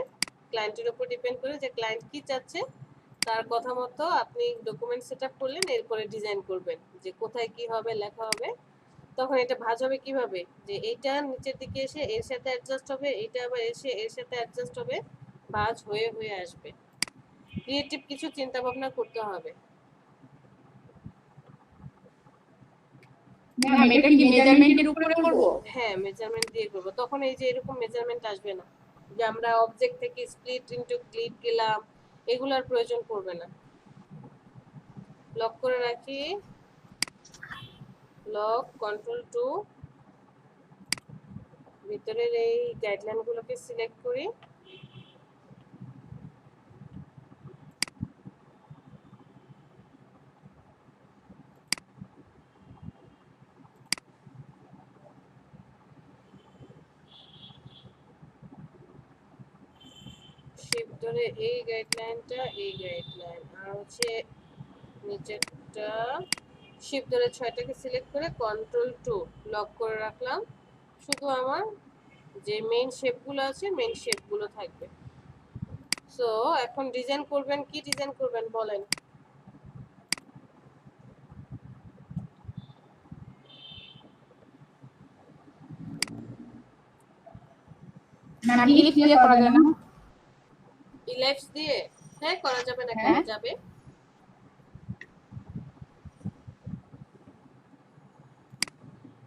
ক্লায়েন্টের উপর ডিপেন্ড করে, যে ক্লায়েন্ট কি চাচ্ছে তার কথা মতো আপনি ডকুমেন্ট সেটআপ করলেন, এরপরে ডিজাইন করবেন যে কোথায় কি হবে লেখা হবে। তখন এটা ভাঁজ হবে কিভাবে, যে এইটা নিচের দিকে এসে এর সাথে অ্যাডজাস্ট হবে, এটা আবার এসে এর সাথে অ্যাডজাস্ট হবে, ভাঁজ হয়ে হয়ে আসবে। ক্রিয়েটিভ কিছু চিন্তা ভাবনা করতে হবে। ম্যাম এটা কি মেজারমেন্টের উপরে করব? হ্যাঁ, মেজারমেন্ট দিয়ে করব, তখন এই যে এরকম মেজারমেন্ট আসবে না, যে আমরা অবজেক্ট থেকে স্প্লিট ইনটু গ্রিড গেলাম, এগুলার প্রয়োজন পড়বে না। লক করে রাখি, লক, কন্ট্রোল 2, ভিতরের এই গাইডলাইনগুলোকে সিলেক্ট করি, শিফট ধরে এই গাইডলাইনটা, এই গাইডলাইন, আর হচ্ছে নিচেরটা শিফট ধরে 6টাকে সিলেক্ট করে কন্ট্রোল 2 লক করে রাখলাম। শুধু আমার যে মেইন শেপগুলো আছে মেইন শেপগুলো থাকবে। সো এখন ডিজাইন করবেন, কি ডিজাইন করবেন বলেন? ম্যাম ইলিপস দিয়ে করা যায় না? ইলাইপস দিয়ে? হ্যাঁ, করা যাবে না, কেন হ্যাঁ। যাবে?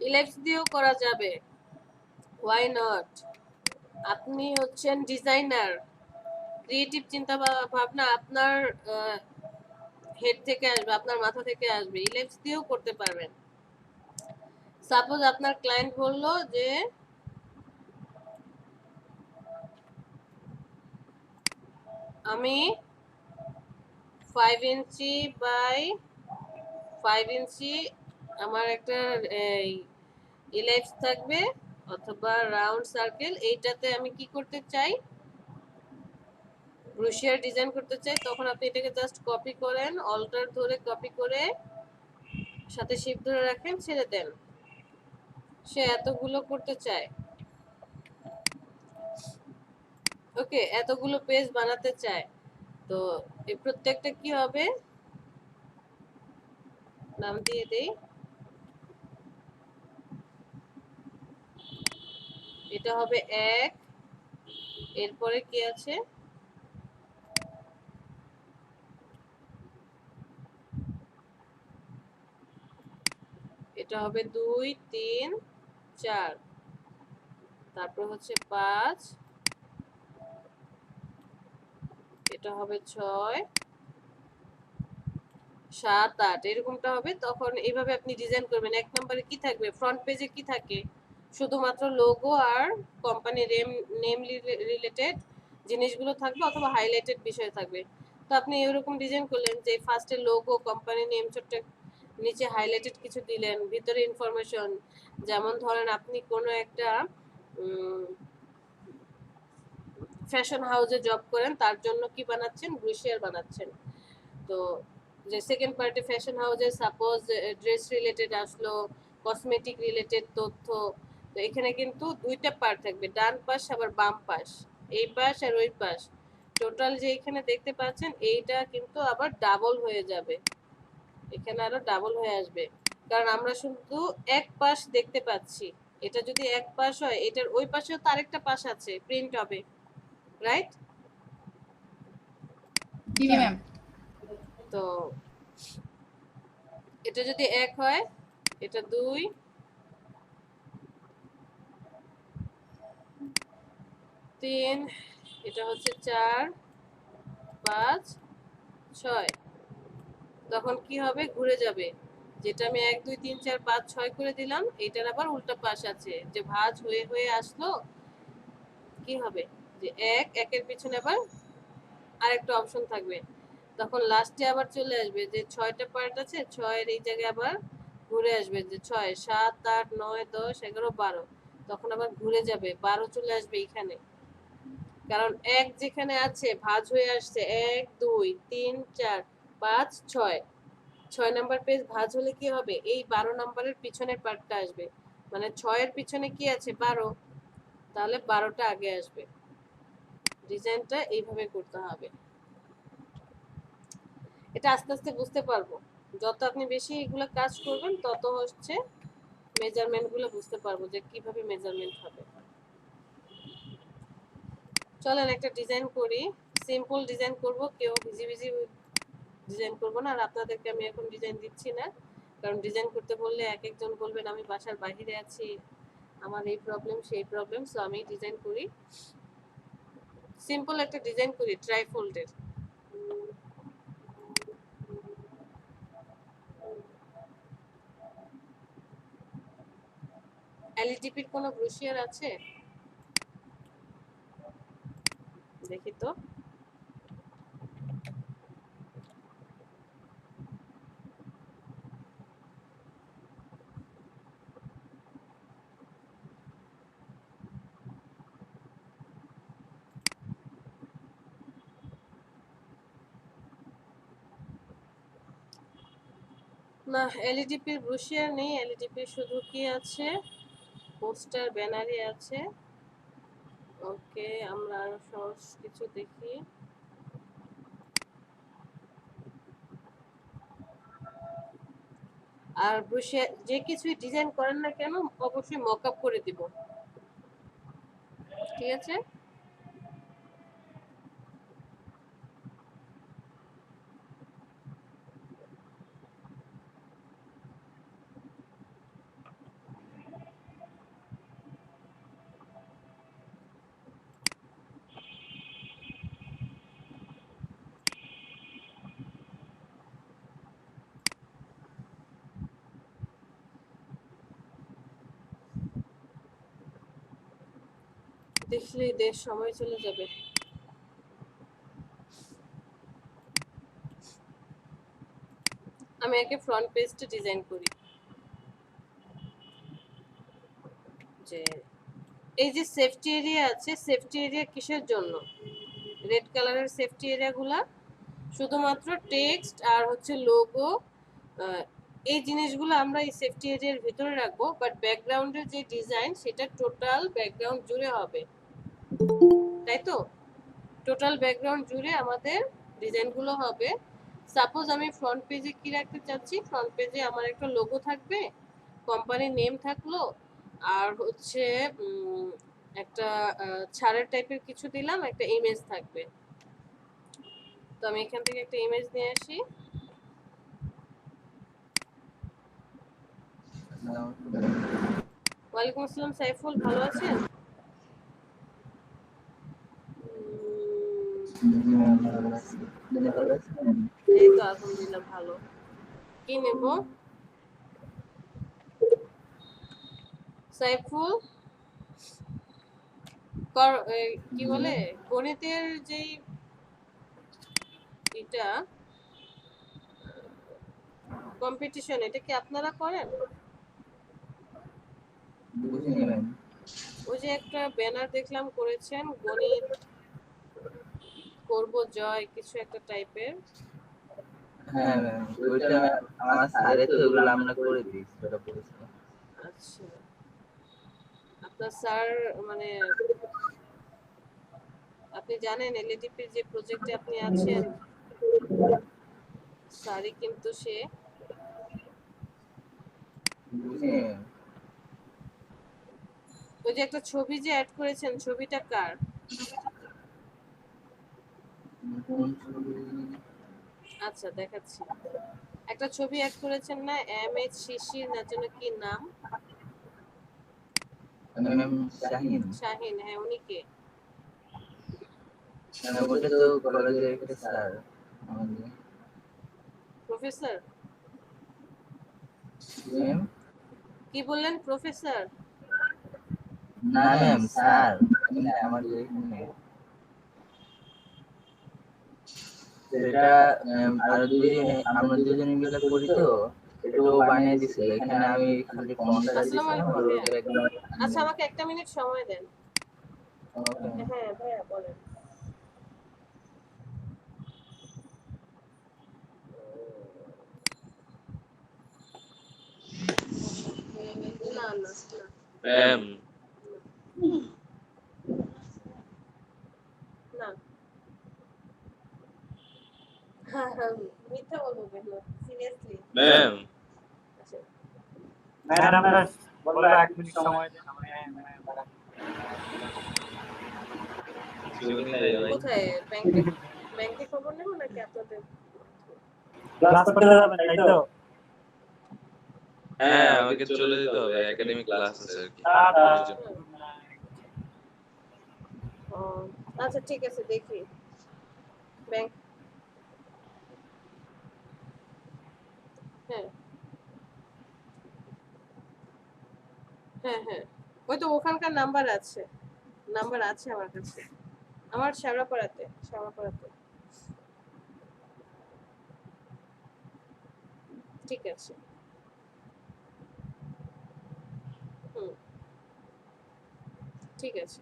ইলাইপস দিয়েও করা যাবে, ওয়াই নট? আপনি হচ্ছেন ডিজাইনার, ক্রিয়েটিভ চিন্তা ভাবনা আপনার হেড থেকে আসবে, আপনার মাথা থেকে আসবে, ইলাইপস দিয়েও করতে পারবেন। সাপোজ আপনার ক্লায়েন্ট বললো যে আমি 5 ইঞ্চি বাই 5 ইঞ্চি আমার একটা ইলাইপস থাকবে অথবা রাউন্ড সার্কেল, এইটাতে আমি কি করতে চাই, ব্রুশিয়ার ডিজাইন করতে চাই। তখন আপনি এটাকে জাস্ট কপি করেন, অল্টার ধরে কপি করে সাথে শিফট ধরে রাখেন, ছেড়ে দেন। সে এতগুলো করতে চায়, ওকে, এতগুলো পেজ বানাতে চায়। তো এই প্রত্যেকটা কি হবে, নাম দিয়ে দেই, এটা হবে 1, এরপরে কি আছে, এটা হবে 2, 3, 4, তারপর হচ্ছে 5, এটা হবে 6, 7, 8, এরকমটা হবে। তখন এইভাবে আপনি ডিজাইন করবেন। 1 নম্বরে কি থাকবে, ফ্রন্ট পেজে কি থাকে, শুধুমাত্র লোগো আর কোম্পানি নেম রিলেটেড জিনিসগুলো থাকবে অথবা হাইলাইটেড বিষয় থাকবে। তো আপনি এরকম ডিজাইন করলেন যে ফার্স্টে লোগো, কোম্পানি নেম, ছোট্ট নিচে হাইলাইটেড কিছু দিলেন, ভিতরে ইনফরমেশন, যেমন ধরেন আপনি কোনো একটা ফ্যাশন হাউসে জব করেন, তার জন্য কি বানাচ্ছেন, ব্রুশিয়ার বানাচ্ছেন। তো যে সেকেন্ড পার্টে ফ্যাশন হাউসের সাপোজ ড্রেস রিলেটেড আসলো, কসমেটিক রিলেটেড তথ্য। তো এখানে কিন্তু দুইটা পার্ট থাকবে, ডান পাশ আবার বাম পাশ, এই পাশ আর ওই পাশ। টোটাল যে এখানে দেখতে পাচ্ছেন এইটা কিন্তু আবার ডাবল হয়ে যাবে, এখানে আরো ডাবল হয়ে আসবে, কারণ আমরা শুধু এক পাশ দেখতে পাচ্ছি। এটা যদি এক পাশ হয়, এটার ওই পাশেও তো আরেকটা পাশ আছে, প্রিন্ট হবে, রাইট? জি ম্যাম। তো এটা যদি 1 হয়, এটা 2, 3, এটা হচ্ছে 4, 5, 6, তখন কি হবে, ঘুরে যাবে। যেটা আমি 1, 2, 3, 4, 5, 6 করে দিলাম, এটার আবার উল্টা পাশ আছে, যে ভাঁজ হয়ে হয়ে আসলো, কি হবে, যে 1, 1-এর পিছনে আবার আরেকটা অপশন থাকবে। তখন লাস্টে আবার চলে আসবে যে 6টা পার্ট আছে, 6-এর এই জায়গায় আবার ঘুরে আসবে, যে 6, 7, 8, 9, 10, 11, 12, তখন আবার ঘুরে যাবে, 12 চলে আসবে এখানে। কারণ 1 যেখানে আছে ভাঁজ হয়ে আসছে, 1, 2, 3, 4, 5, 6, 6 নাম্বার পেজ ভাঁজ হলে কি হবে, এই 12 নাম্বারের পিছনের পার্টটা আসবে, মানে 6-এর পিছনে কি আছে, 12, তাহলে 12টা আগে আসবে। ডিজাইনটা এইভাবে করতে হবে। এটা আস্তে আস্তে বুঝতে পারবো, যত আপনি বেশি এগুলো কাজ করবেন তত হচ্ছে মেজারমেন্ট গুলো বুঝতে পারবো যে কিভাবে মেজারমেন্ট হবে। চলেন একটা ডিজাইন করি, সিম্পল ডিজাইন করব, কেউ ভিজি ভিজি ডিজাইন করব না। আর আপনাদেরকে আমি এখন ডিজাইন দিচ্ছি না, কারণ ডিজাইন করতে বললে এক একজন বলবেন আমি বাসার বাইরে আছি, আমার এই প্রবলেম সেই প্রবলেম। সো আমি ডিজাইন করি, সিম্পল একটা ডিজাইন করি ট্রাইফোল্ডের। এলইডিপির কোনো ব্রুশিয়ার আছে দেখি তো। না, এলইডিপির ব্রুশিয়ার নেই, এলইডিপির শুধু কি আছে, পোস্টার ব্যানারই আছে। ওকে, আমরা আরো সহজ কিছু দেখি। আর ব্রুশে যে কিছুই ডিজাইন করেন না কেন অবশ্যই মক আপ করে দিব, ঠিক আছে? দেখলেই দেশ সময় চলে যাবে। আমি আগে ফ্রন্ট পেজটা ডিজাইন করি। যে এই যে সেফটি এরিয়া আছে, সেফটি এরিয়া কিসের জন্য? রেড কালারের সেফটি এরিয়াগুলা শুধুমাত্র টেক্সট আর হচ্ছে লোগো, এই জিনিসগুলো আমরা এই সেফটি এরিয়ার ভিতরে রাখবো, বাট ব্যাকগ্রাউন্ডের যে ডিজাইন সেটা টোটাল ব্যাকগ্রাউন্ড জুড়ে হবে, তাই তো? টোটাল ব্যাকগ্রাউন্ড জুড়ে আমাদের ডিজাইনগুলো হবে। সাপোজ আমি ফ্রন্ট পেজে কি রাখতে চাচ্ছি, ফ্রন্ট পেজে আমার একটা লোগো থাকবে, কোম্পানির নেম থাকলো, আর হচ্ছে একটা ছাড়ের টাইপের কিছু দিলাম, একটা ইমেজ থাকবে। তো আমি এখান থেকে একটা ইমেজ নিয়ে আসি। ওয়ালাইকুম আসসালাম সাইফুল, ভালো আছেন? এই তো আলহামদুলিল্লাহ ভালো। কি নেব সাইফুল? কি বলে গণিতের যেই এটা কম্পিটিশন, এটা কি আপনারা করেন? ওই যে একটা ব্যানার দেখলাম করেছেন, গণিত করব জয় কিছু একটা টাইপের। হ্যাঁ ম্যাম, ওইটা আমার স্যারে তো ওগুলো আমরা করে দিই, সেটা করেছি। আচ্ছা, আপনার স্যার মানে আপনি জানেন এলএডিপির যে প্রজেক্টে আপনি আছেন, স্যারই কিন্তু সে। বুঝি ওই যে একটা ছবি যে অ্যাড করেছেন, ছবিটা কার? আচ্ছা দেখাচ্ছি। একটা ছবি অ্যাড করেছেন না, এমএইচ শিশির না যেন কি নাম? ম্যাম শাহিন। শাহিন, হ্যাঁ উনি কে? ওটা তো কলেজের একটা স্যার আমাদের। প্রফেসর? ম্যাম কি বললেন প্রফেসর? না ম্যাম, স্যার আমাদের এখানে। সেটা আরো দুজনে, আমরা দুজনে মিলে করি তো, এটাও বানিয়ে দিছিল। এখানে আমি খালি ফর্মটা আসসালামু দিছিলাম আর আলাইকুম ওদের ভাইয়া। একদম। আচ্ছা আমাকে একটা মিনিট সময় দেন। হ্যাঁ ভাইয়া বলেন। না না না ম্যাম না, হ্যাঁ হ্যাঁ মিথ্যা বলবো কেন, সিরিয়াসলি। ম্যাম আচ্ছা ম্যাডাম বললো 1 মিনিট সময় দেন। কোথায়? ব্যাংকে? ব্যাংকে খবর নেব নাকি আপনাদের? ক্লাস করতে যাবেন তাই তো? হ্যাঁ আমাকে চলে যেতে হবে, একাডেমিক ক্লাস আছে আর কি। টাটা। ও আচ্ছা ঠিক আছে, দেখি ব্যাংক। হ্যাঁ হ্যাঁ হ্যাঁ, ওই তো ওখানকার নাম্বার আছে, নাম্বার আছে আমার কাছে, আমার শ্যাওড়াপাড়াতে, শ্যাওড়াপাড়াতে। ঠিক আছে। হুম ঠিক আছে,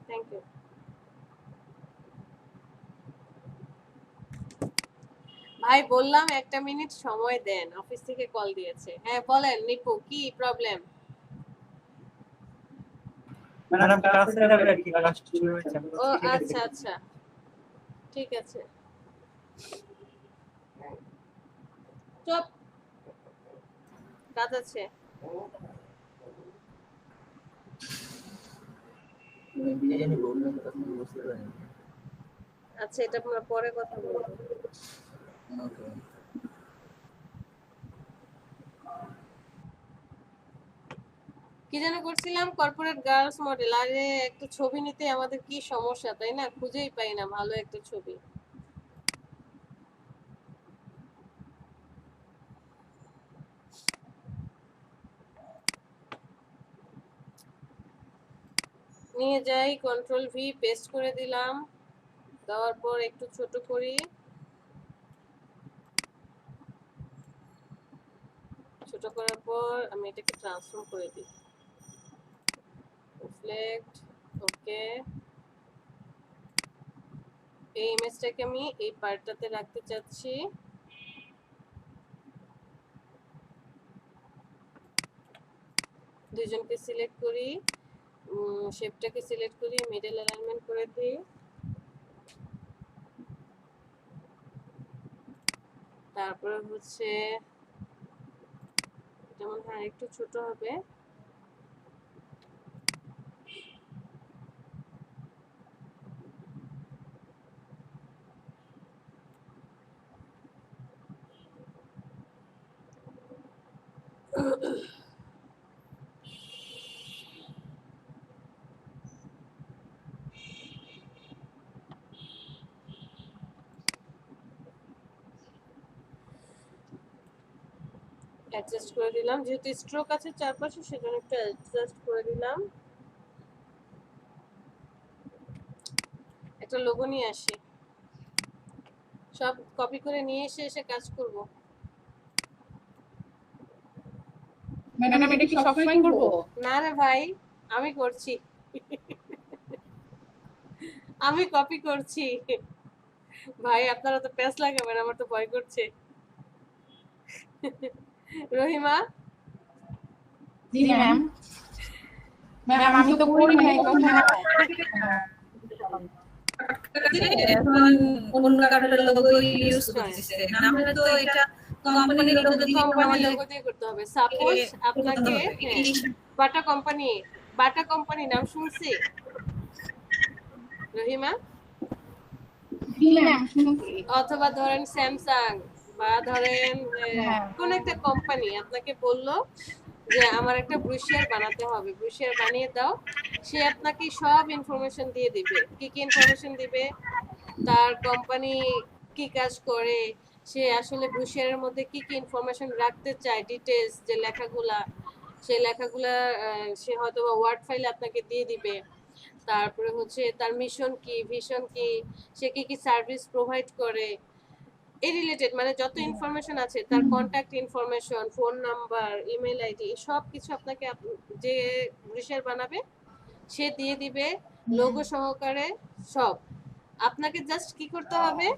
থ্যাংক ইউ। ভাই বললাম একটা মিনিট সময় দেন, অফিস থেকে কল দিয়েছে। হ্যাঁ বলেন নিপু, কি প্রবলেম? ম্যাডাম ক্লাসে যাবে আর কি, ক্লাস শুরু হয়েছে। ও আচ্ছা আচ্ছা ঠিক আছে। চুপ। কাজ আছে? বিরিয়ানি বললেন তখন বুঝতে পারিনি। আচ্ছা, এটা আমরা পরে কথা বলবো। ওকে। কি যেন করছিলাম, কর্পোরেট গার্লস মডেল। আরে একটা ছবি নিতে আমাদের কি সমস্যা, তাই না? খুঁজেই পাই না ভালো একটা ছবি। নিয়ে যাই, কন্ট্রোল ভি, পেস্ট করে দিলাম। দেওয়ার পর একটু ছোট করি, ছোট করার পর আমি এটাকে ট্রান্সফর্ম করে দিই। রিফ্লেক্ট, ওকে। এই ইমেজটাকে আমি এই পার্টটাতে রাখতে চাচ্ছি। দুইজনকে সিলেক্ট করি, শেপটাকে সিলেক্ট করি, মিডল অ্যালাইনমেন্ট করে দিই। তারপরে হচ্ছে এটা মনে হয় একটু ছোট হবে। অ্যাডজাস্ট করে দিলাম, যেহেতু স্ট্রোক আছে চারপাশে সেজন্য একটু অ্যাডজাস্ট করে দিলাম। একটা লোগো নিয়ে আসি, সব কপি করে নিয়ে এসে কাজ করব। ম্যাডাম এটা কি সবসময় করবো? না রে ভাই, আমি করছি, আমি কপি করছি। ভাই আপনারা তো প্যাচ লাগাবেন, আমার তো ভয় করছে। রহিমা, জি ম্যাম। ম্যাম আমি তো করি নাই কখনো। এখন অন্য কারোর লোগো ইউজ করতেছে না হলে তো এটা কোম্পানির লোগো দিয়ে কোম্পানি লোগো দিয়ে করতে হবে। সাপোজ আপনাকে বাটা কোম্পানি নাম শুনছি রহিমা, জি ম্যাম শুনছি। অথবা ধরেন স্যামসাং বা ধরেন হ্যাঁ। কোন একটা কোম্পানি আপনাকে বললো যে আমার একটা ব্রুশিয়ার বানাতে হবে, ব্রুশিয়ার বানিয়ে দাও। সে আপনাকে সব ইনফরমেশন দিয়ে দিবে। কি কি ইনফরমেশন দিবে, তার কোম্পানি কি কাজ করে, সে আসলে ব্রুশিয়ারের মধ্যে কি কি ইনফরমেশন রাখতে চায়, ডিটেলস যে লেখাগুলা, সেই লেখাগুলা সে হয়তো ওয়ার্ড ফাইলে আপনাকে দিয়ে দিবে। তারপরে হচ্ছে তার মিশন কি, ভিশন কি, সে কি কি সার্ভিস প্রোভাইড করে, এই রিলেটেড মানে যত ইনফরমেশন আছে, তার contact information, phone number, email ID, সব কিছু আপনাকে যে ব্রুশিয়ার বানাবে সে দিয়ে দিবে, লোগো সহকারে সব। আপনাকে জাস্ট কি করতে হবে,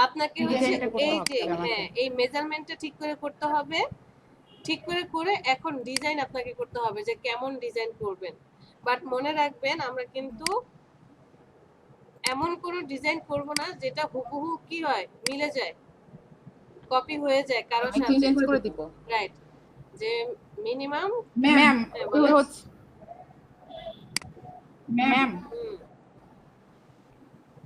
আপনাকে হচ্ছে এই যে হ্যাঁ এই মেজারমেন্টটা ঠিক করে করতে হবে। ঠিক করে এখন ডিজাইন আপনাকে করতে হবে যে কেমন ডিজাইন করবেন। বাট মনে রাখবেন আমরা কিন্তু এমন কোনো ডিজাইন করব না যেটা হুবহু কি হয় মিলে যায়, কপি হয়ে যায় কারোর সাথে, চেঞ্জ করে দিব। রাইট। যে মিনিমাম ম্যাম হচ্ছে ম্যাম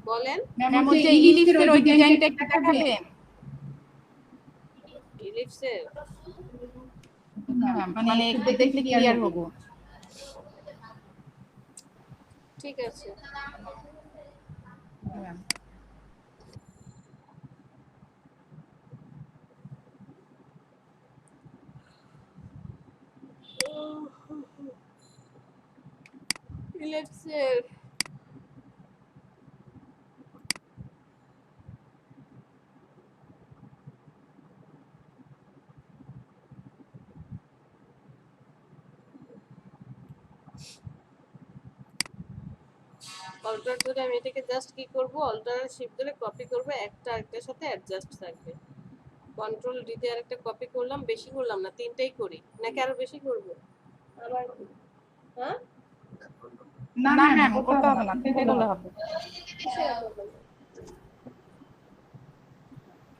বলেন ম্যাম হচ্ছে ইলিপসের ওই ডিজাইনটা একটু দেখাবেন? ইলিপসের মানে একটু দেখলে ক্লিয়ার হবো। ঠিক আছে। ম্যাম ইলিপসের অল্টার ধরে আমি এটাকে জাস্ট কি করব, অল্টার শিফট ধরে কপি করব, একটা আরেকটার সাথে অ্যাডজাস্ট থাকবে। কন্ট্রোল ডি তে আরেকটা কপি করলাম, বেশি করলাম না, তিনটাই করি নাকি আরো বেশি করব? আবার হ্যাঁ না ম্যাম করতে হবে না, সেটাই বললে হবে।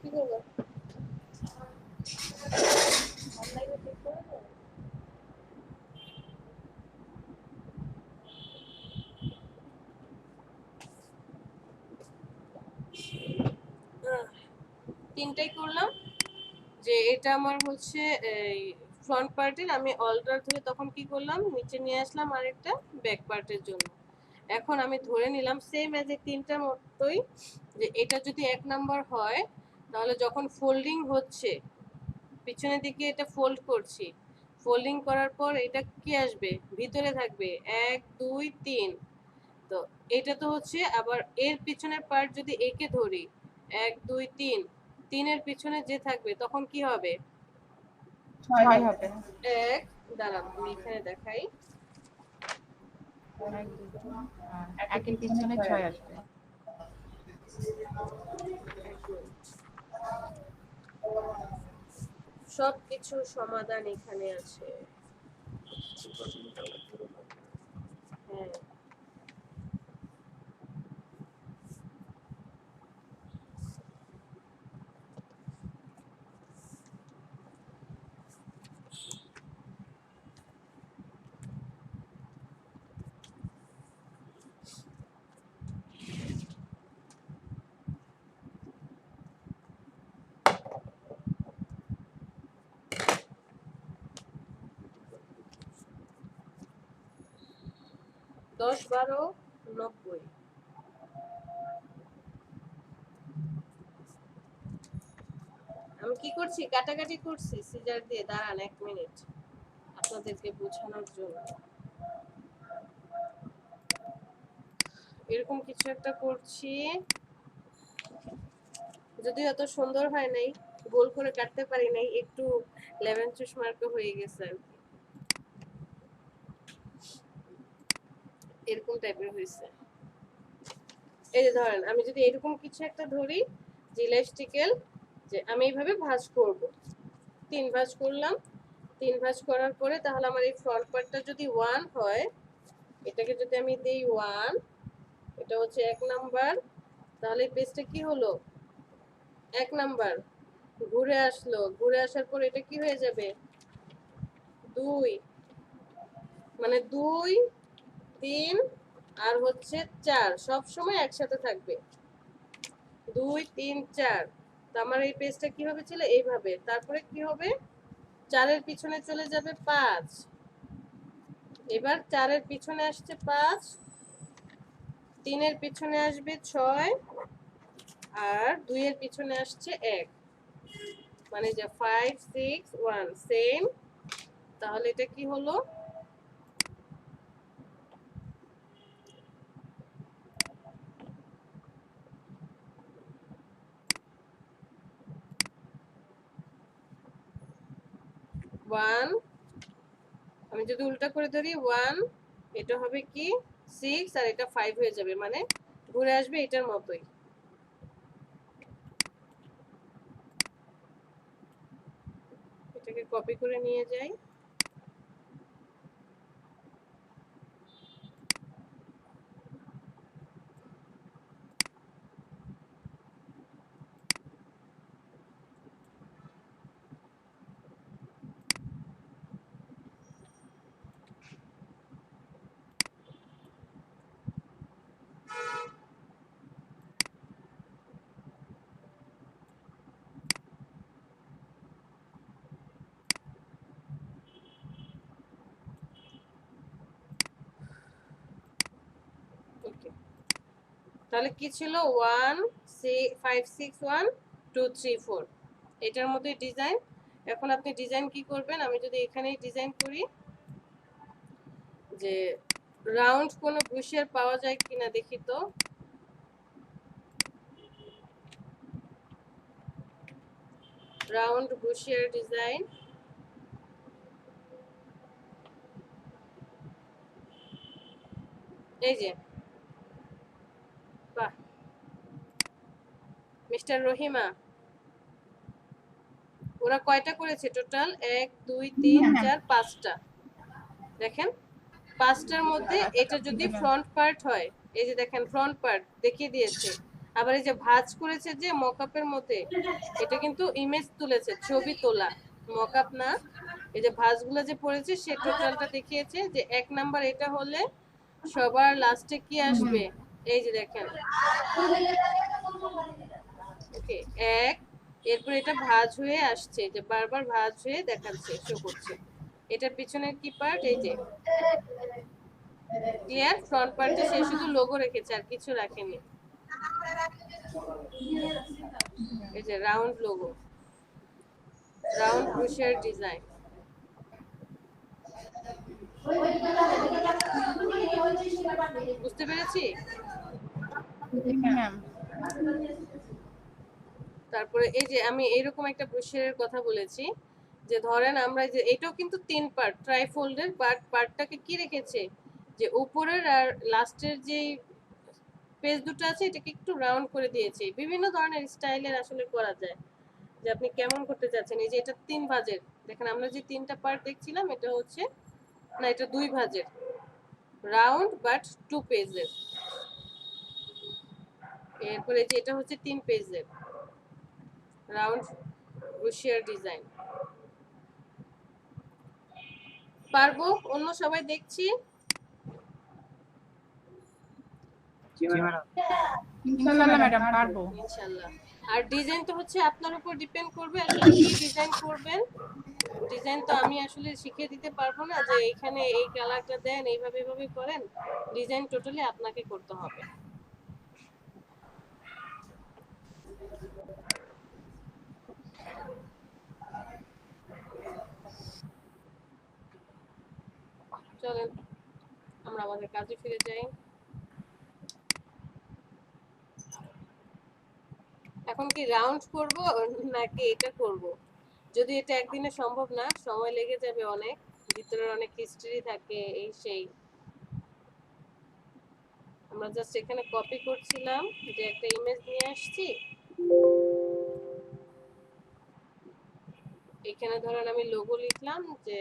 কি করব? তিনটাই করলাম। যে এটা আমার হচ্ছে এই ফ্রন্ট পার্টের, আমি অল্টার ধরে তখন কি করলাম, নিচে নিয়ে আসলাম আরেকটা ব্যাক পার্টের জন্য। এখন আমি ধরে নিলাম সেম এজ এই তিনটার মতোই, যে এটা যদি 1 নাম্বার হয় তাহলে যখন ফোল্ডিং হচ্ছে পিছনের দিকে এটা ফোল্ড করছি, ফোল্ডিং করার পর এটা কি আসবে, ভিতরে থাকবে 1 2 3। তো এটা তো হচ্ছে আবার এর পিছনের পার্ট যদি একে ধরি 1 2 3, 3 এর পিছনে যে থাকবে তখন কি হবে, 6 হবে। 1 দাঁড়ান আমি এখানে দেখাই, 1 এর পিছনে 6 আসবে। সবকিছুর সমাধান এখানে আছে। হ্যাঁ দশ 12 90। আমি কি করছি, কাটাকাটি করছি সিজার দিয়ে, দাঁড়ান 1 মিনিট আপনাদেরকে বোঝানোর জন্য। এরকম কিছু একটা করছি, যদিও এত সুন্দর হয় নাই, গোল করে কাটতে পারি নাই, একটু লেমন চুষ মার্কা হয়ে গেছে আর কি, এরকম টাইপের হয়েছে। এই যে ধরেন আমি যদি এরকম কিছু একটা ধরি যে ইলাস্টিক্যাল, যে আমি এইভাবে ভাঁজ করব, 3 ভাঁজ করলাম, 3 ভাঁজ করার পরে তাহলে আমার এই ফ্রন্ট পার্টটা যদি 1 হয়, এটাকে যদি আমি দেই 1, এটা হচ্ছে 1 নাম্বার, তাহলে এই পেজটা কি হলো 1 নাম্বার, ঘুরে আসলো, ঘুরে আসার পর এটা কি হয়ে যাবে 2, মানে 2 3 আর হচ্ছে 4 সব সময় একসাথে থাকবে, 2 3 4। তো আমার এই পেজটা কিভাবে চলে এইভাবে, তারপরে কি হবে 4 এর পিছনে চলে যাবে 5, এবার 4 এর পিছনে আসছে 5, 3 এর পিছনে আসবে 6 আর 2 এর পিছনে আসছে 1, মানে যে 5 6 1 সেম। তাহলে এটা কি হলো, ওয়ান, আমি যদি উল্টা করে ধরি 1, এটা হবে কি 6 আর এটা 5 হয়ে যাবে, মানে ঘুরে আসবে এটার মতোই। এটাকে কপি করে নিয়ে যাই, ওকে। তাহলে কি ছিল 1 5 6 1 2 3 4, এটার মধ্যে ডিজাইন। এখন আপনি ডিজাইন কি করবেন, আমি যদি এখানেই ডিজাইন করি যে রাউন্ড কোনো ব্রুশিয়ার পাওয়া যায় কিনা দেখি তো, রাউন্ড ব্রুশিয়ার ডিজাইন, এই যে, বাহ মিস্টার রহিমা, ওরা কয়টা করেছে টোটাল 1 2 3 4 5টা, দেখেন 5টার মধ্যে এটা যদি ফ্রন্ট পার্ট হয়, এই যে দেখেন ফ্রন্ট পার্ট দেখিয়ে দিয়েছে, আবার এই যে ভাঁজ করেছে যে মকআপের মধ্যে, এটা কিন্তু ইমেজ তুলেছে, ছবি তোলা, মকআপ না। এই যে ভাঁজগুলো যে পড়েছে সে টোটালটা দেখিয়েছে যে 1 নাম্বার এটা হলে সবার লাস্টে কি আসবে, এই যে দেখেন, ওকে 1 এরপর এটা ভাঁজ হয়ে আসছে, যে বারবার ভাঁজ হয়ে দেখাচ্ছে, শো করছে। এটার পিছনের কি পার্ট? এই যে ক্লিয়ার। ফ্রন্ট পার্টে সে শুধু লোগো রেখেছে, আর কিছু রাখেনি। এই যে রাউন্ড লোগো, রাউন্ড ক্রোশের ডিজাইন। বুঝতে পেরেছি? জি ম্যাম। তারপরে এই যে আমি এইরকম একটা ব্রোশারের কথা বলেছি, যে ধরেন আমরা যে এটাও কিন্তু 3 পার্ট ট্রাইফোল্ডের, বাট পার্টটাকে কি রেখেছে, যে উপরের আর লাস্টের যে পেজ দুটো আছে এটাকে একটু রাউন্ড করে দিয়েছে। বিভিন্ন ধরনের স্টাইলের আসলে করা যায়, যে আপনি কেমন করতে চাচ্ছেন। এই যে এটা 3 ভাঁজের, দেখেন আমরা যে 3টা পার্ট দেখছিলাম এটা হচ্ছে, না এটা 2 ভাঁজের, রাউন্ড বাট 2 পেজের। এরপরে যে এটা হচ্ছে 3 পেজের রাউন্ড ক্রোশিয়ার ডিজাইন। পারবো? অন্য সবাই দেখছি। জি ম্যাডাম। ইনশাআল্লাহ ম্যাডাম পারবো। ইনশাআল্লাহ। আর ডিজাইন তো হচ্ছে আপনার উপর ডিপেন্ড করবে, আসলে কি ডিজাইন করবেন। ডিজাইন তো আমি আসলে শিখিয়ে দিতে পারবো না, যে এখানে এই কালারটা দেন, এইভাবে এইভাবে করেন। ডিজাইন টোটালি আপনাকে করতে হবে। চলেন আমরা আমাদের কাজে ফিরে যাই। এখন কি রাউন্ড করব নাকি এটা করব? যদি এটা একদিনে সম্ভব না, সময় লেগে যাবে অনেক, ভিতরের অনেক হিস্ট্রি থাকে, এই সেই। আমরা জাস্ট এখানে কপি করছিলাম, যে একটা ইমেজ নিয়ে আসছি। এখানে ধরেন আমি লোগো লিখলাম, যে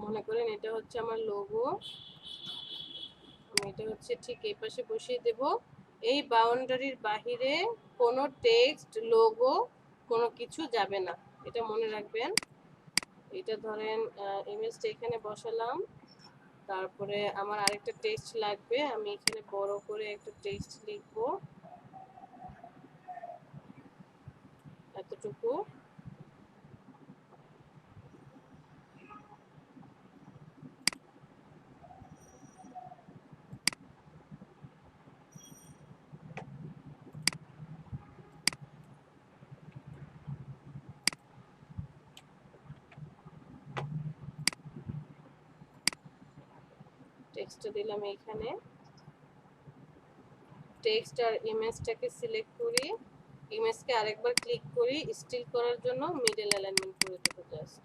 মনে করেন এটা হচ্ছে আমার লোগো, আমি এটা হচ্ছে ঠিক এই পাশে বসিয়ে দেব। এই বাউন্ডারির বাহিরে কোনো টেক্সট, লোগো, কোনো কিছু যাবে না, এটা মনে রাখবেন। এটা ধরেন ইমেজটা এখানে বসালাম, তারপরে আমার আরেকটা টেক্সট লাগবে, আমি এখানে বড় করে একটা টেক্সট লিখব, এতটুকু। টেক্সটটা দিলাম এইখানে। টেক্সট আর ইমেজটাকে সিলেক্ট করি, ইমেজকে আরেকবার ক্লিক করি, স্টিল করার জন্য মিডল অ্যালাইনমেন্ট করে দেব জাস্ট।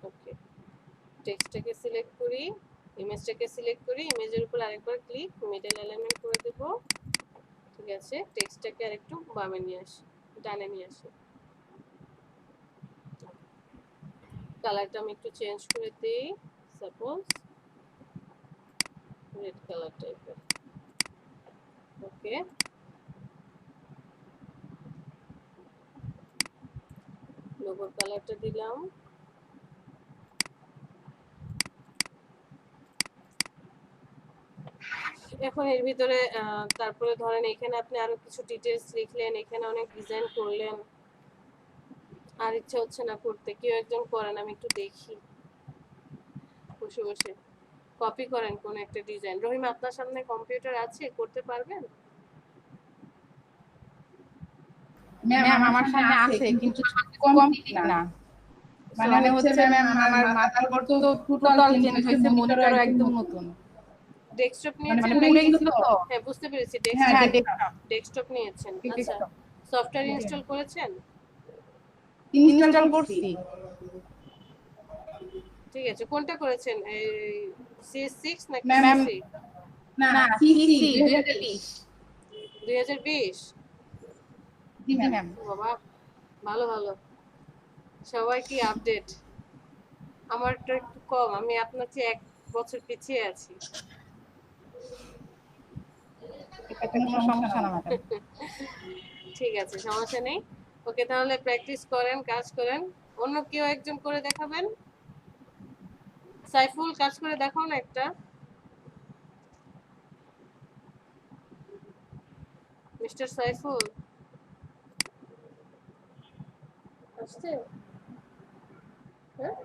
ওকে, টেক্সটটাকে সিলেক্ট করি, ইমেজটাকে সিলেক্ট করি, ইমেজের উপর আরেকবার ক্লিক, মিডল অ্যালাইনমেন্ট করে দেব। ঠিক আছে, টেক্সটটাকে আরেকটু বামে নিয়ে আসি, ডানে নিয়ে আসি। কালারটা আমি একটু চেঞ্জ করে দিই, সাপোজ রেড কালার টাইপের। ওকে, লোগোর কালারটা দিলাম। এখন এর ভিতরে তারপরে ধরেন এখানে আপনি আরো কিছু ডিটেইলস লিখলেন, এখানে অনেক ডিজাইন করলেন, আর ইচ্ছা হচ্ছে না করতে। কেউ একজন করেন, আমি একটু দেখি বসে বসে। কপি করেন কোন একটা ডিজাইন। রহিমা, আপনার সামনে কম্পিউটার আছে, করতে পারবেন? ম্যাম আমার সামনে আছে কিন্তু কমপ্লিট না। মানে হচ্ছে ম্যাম আমার মাথার উপর তো টোটাল চেঞ্জ হয়েছে, মনিটরও একদম নতুন। ডেস্কটপ মানে নিয়েছেন পুড়ে নাকি? গেছিল তো। হ্যাঁ বুঝতে পেরেছি, হ্যাঁ, ডেস্কটপ নিয়েছেন। আচ্ছা, ডেস্কটপ সফটওয়্যার ইনস্টল করেছেন? ইনস্টল করছি। ঠিক আছে, কোনটা করেছেন? এই CS6 নাকি ম্যাম, CC? না সিসি 2020। 2020? জি ম্যাম। বাবা, ভালো ভালো, সবাই কি আপডেট। আমারটা একটু কম, আমি আপনার চেয়ে 1 বছর পিছিয়ে আছি। এটা কোনো সমস্যা না ম্যাডাম। ঠিক আছে, সমস্যা নেই। ওকে, তাহলে প্র্যাকটিস করেন, কাজ করেন। অন্য কেউ একজন করে দেখাবেন। সাইফুল, কাজ করে দেখাও না একটা। মিস্টার সাইফুল আসছে? হ্যাঁ,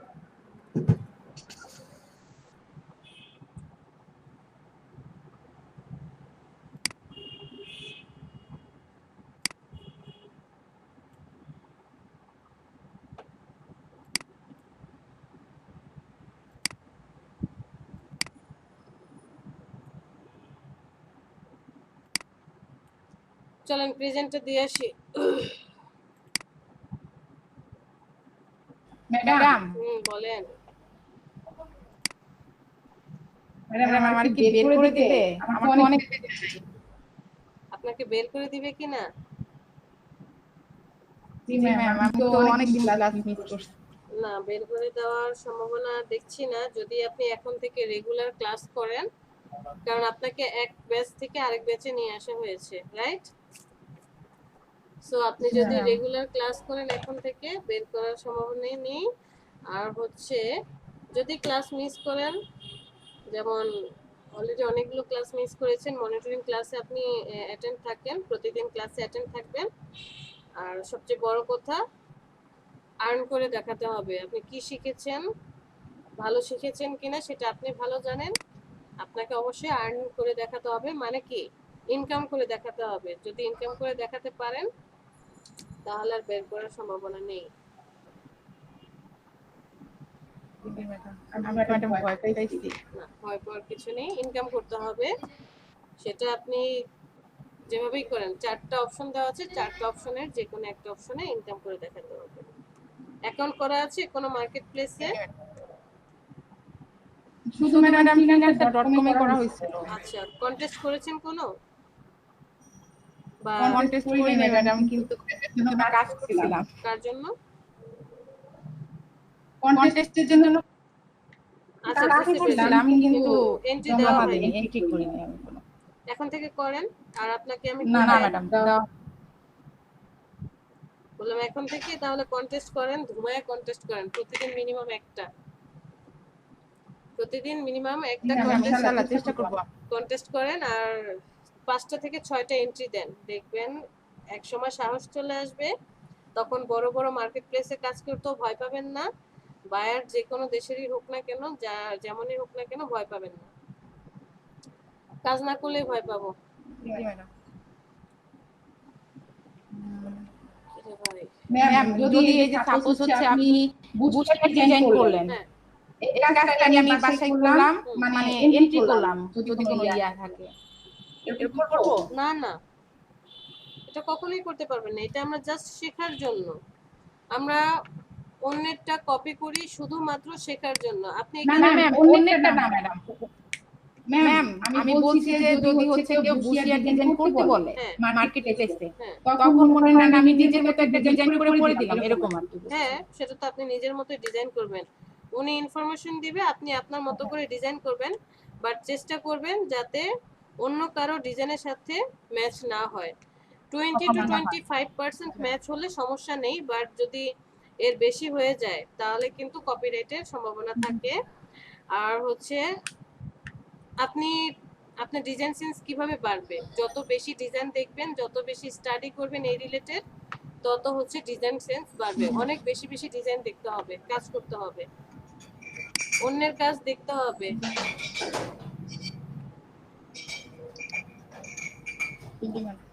চলেন প্রেজেন্টটা দিয়ে আসি। ম্যাডাম, বলেন। ম্যাডাম আমার কি বের করে দিবে? আমার তো অনেক আপনাকে বের করে দিবে কিনা? জি ম্যাম, আমি তো অনেক দিন ক্লাস মিস করছি। না, বের করে দেওয়ার সম্ভাবনা দেখছি না, যদি আপনি এখন থেকে রেগুলার ক্লাস করেন, কারণ আপনাকে এক ব্যাচ থেকে আরেক ব্যাচে নিয়ে আসা হয়েছে, রাইট? সো আপনি যদি হ্যাঁ। রেগুলার ক্লাস করেন এখন থেকে, বের করার সম্ভাবনা নেই। আর হচ্ছে, যদি ক্লাস মিস করেন, যেমন অলরেডি অনেকগুলো ক্লাস মিস করেছেন, মনিটরিং ক্লাসে আপনি অ্যাটেন্ড থাকেন, প্রতিদিন ক্লাসে অ্যাটেন্ড থাকবেন। আর সবচেয়ে বড় কথা, আর্ন করে দেখাতে হবে আপনি কি শিখেছেন, ভালো শিখেছেন কিনা সেটা আপনি ভালো জানেন। আপনাকে অবশ্যই আর্ন করে দেখাতে হবে, মানে কি ইনকাম করে দেখাতে হবে। যদি ইনকাম করে দেখাতে পারেন তাহলে আর বের করার সম্ভাবনা নেই। জি ম্যাডাম, আমি ম্যাডাম ভয় পাইছি। না, ভয় পাওয়ার কিছু নেই, ইনকাম করতে হবে। সেটা আপনি যেভাবেই করেন, 4টা অপশন দেওয়া আছে, 4টা অপশনের যে কোনো একটা অপশনে ইনকাম করে দেখাতে হবে। অ্যাকাউন্ট করা আছে কোনো মার্কেট প্লেসে? শুধু ম্যাডাম freelancer.com এ করা হয়েছিল। আচ্ছা, কন্টেস্ট করেছেন কোনো? বা কন্টেস্ট করি নাই ম্যাডাম, কিন্তু কাজ করছিলাম। কার জন্য? কন্টেস্টের জন্য আচ্ছা, কাজ বুঝতে করছিলাম, পেরেছি, কিন্তু এন্ট্রি জমা দেওয়া দিইনি, হয়নি। এন্ট্রি করি নাই আমি কোনো। এখন থেকে করেন। আর আপনাকে আমি না কোথায় ম্যাডাম, দাও। বললাম, এখন থেকে তাহলে কন্টেস্ট করেন, ধুমায় কন্টেস্ট করেন, প্রতিদিন মিনিমাম একটা, প্রতিদিন মিনিমাম একটা ইনশাআল্লাহ চেষ্টা করব। কন্টেস্ট করেন। আর 5টা থেকে 6টা এন্ট্রি দেন, দেখবেন এক সময় সাহস চলে আসবে। তখন বড় বড় মার্কেট প্লেসে কাজ করতেও ভয় পাবেন না। বায়ার যে কোনো দেশেরই হোক না কেন, যা যেমনই হোক না কেন, ভয় পাবেন না। কাজ না করলেই ভয় পাবো। জি ম্যাডাম। কিরে ভাই। ম্যাম, যদি এই যে সাপোজ হচ্ছে আপনি বুস্টার ডিজাইন করলেন, হ্যাঁ, এই কাজটা আমি বাসায় করলাম, মানে এন্ট্রি করলাম, যদি কোনো ইয়া থাকে, এরকম করব? না না, এটা কখনোই করতে পারবেন না। এটা আমরা জাস্ট শেখার জন্য, আমরা অন্যেরটা কপি করি শুধুমাত্র শেখার জন্য। আপনি না এখানে ম্যাম, অন্যটা না ম্যাডাম। ম্যাম, আমি বলছি যে যদি হচ্ছে কেউ বুশিয়ার ডিজাইন করতে বলে হ্যাঁ মার্কেট প্লেসে, হ্যাঁ তখন মনে করেন আমি নিজের মতো একটা ডিজাইন করে দিলাম, এরকম আর কি। হ্যাঁ, সেটা তো আপনি নিজের মতো ডিজাইন করবেন। উনি ইনফরমেশন দিবে, আপনি আপনার মতো করে ডিজাইন করবেন। বাট চেষ্টা করবেন যাতে অন্য কারো ডিজাইনের সাথে ম্যাচ না হয়। 20 to 25% ম্যাচ হলে সমস্যা নেই, বাট যদি এর বেশি হয়ে যায় তাহলে কিন্তু কপিরাইটের সম্ভাবনা থাকে। আর হচ্ছে, আপনি আপনার ডিজাইন সেন্স কিভাবে বাড়বে? যত বেশি ডিজাইন দেখবেন, যত বেশি স্টাডি করবেন এই রিলেটেড, তত হচ্ছে ডিজাইন সেন্স বাড়বে। অনেক বেশি বেশি ডিজাইন দেখতে হবে, কাজ করতে হবে, অন্যের কাজ দেখতে হবে।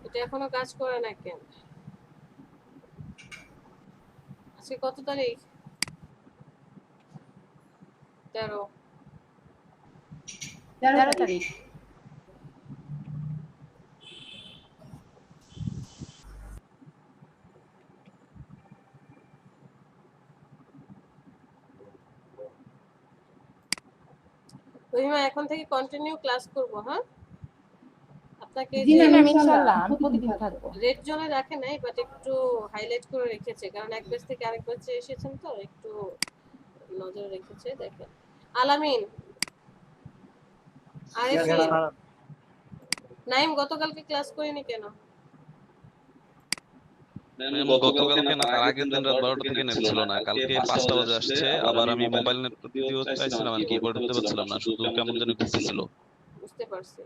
এটা এখনো কাজ করে না কেন? আজকে কত তারিখ? 13 13 তারিখ। রহিমা এখন থেকে কন্টিনিউ ক্লাস করব, হ্যাঁ? আপনাকে জি যে ম্যাম, ইনশাআল্লাহ আমি প্রতিদিন থাকবো। রেড জোনে রাখে নাই, বাট একটু হাইলাইট করে রেখেছে, কারণ এক ব্যাচ থেকে আরেক ব্যাচে এসেছেন তো একটু নজর রেখেছে। দেখেন আলামিন, আরেফিন, নাইম গতকালকে ক্লাস করিনি কেন? ম্যাম গতকালকে না, তার আগের দিন রাত 12টা থেকে নেট ছিল না, কালকে 5টা বাজে আসছে। আবার আমি মোবাইল নেট দিতেও চাইছিলাম আর কিবোর্ড দিতে পারছিলাম না, শুধু কেমন জানি ঘুরতেছিল। বুঝতে পারছি।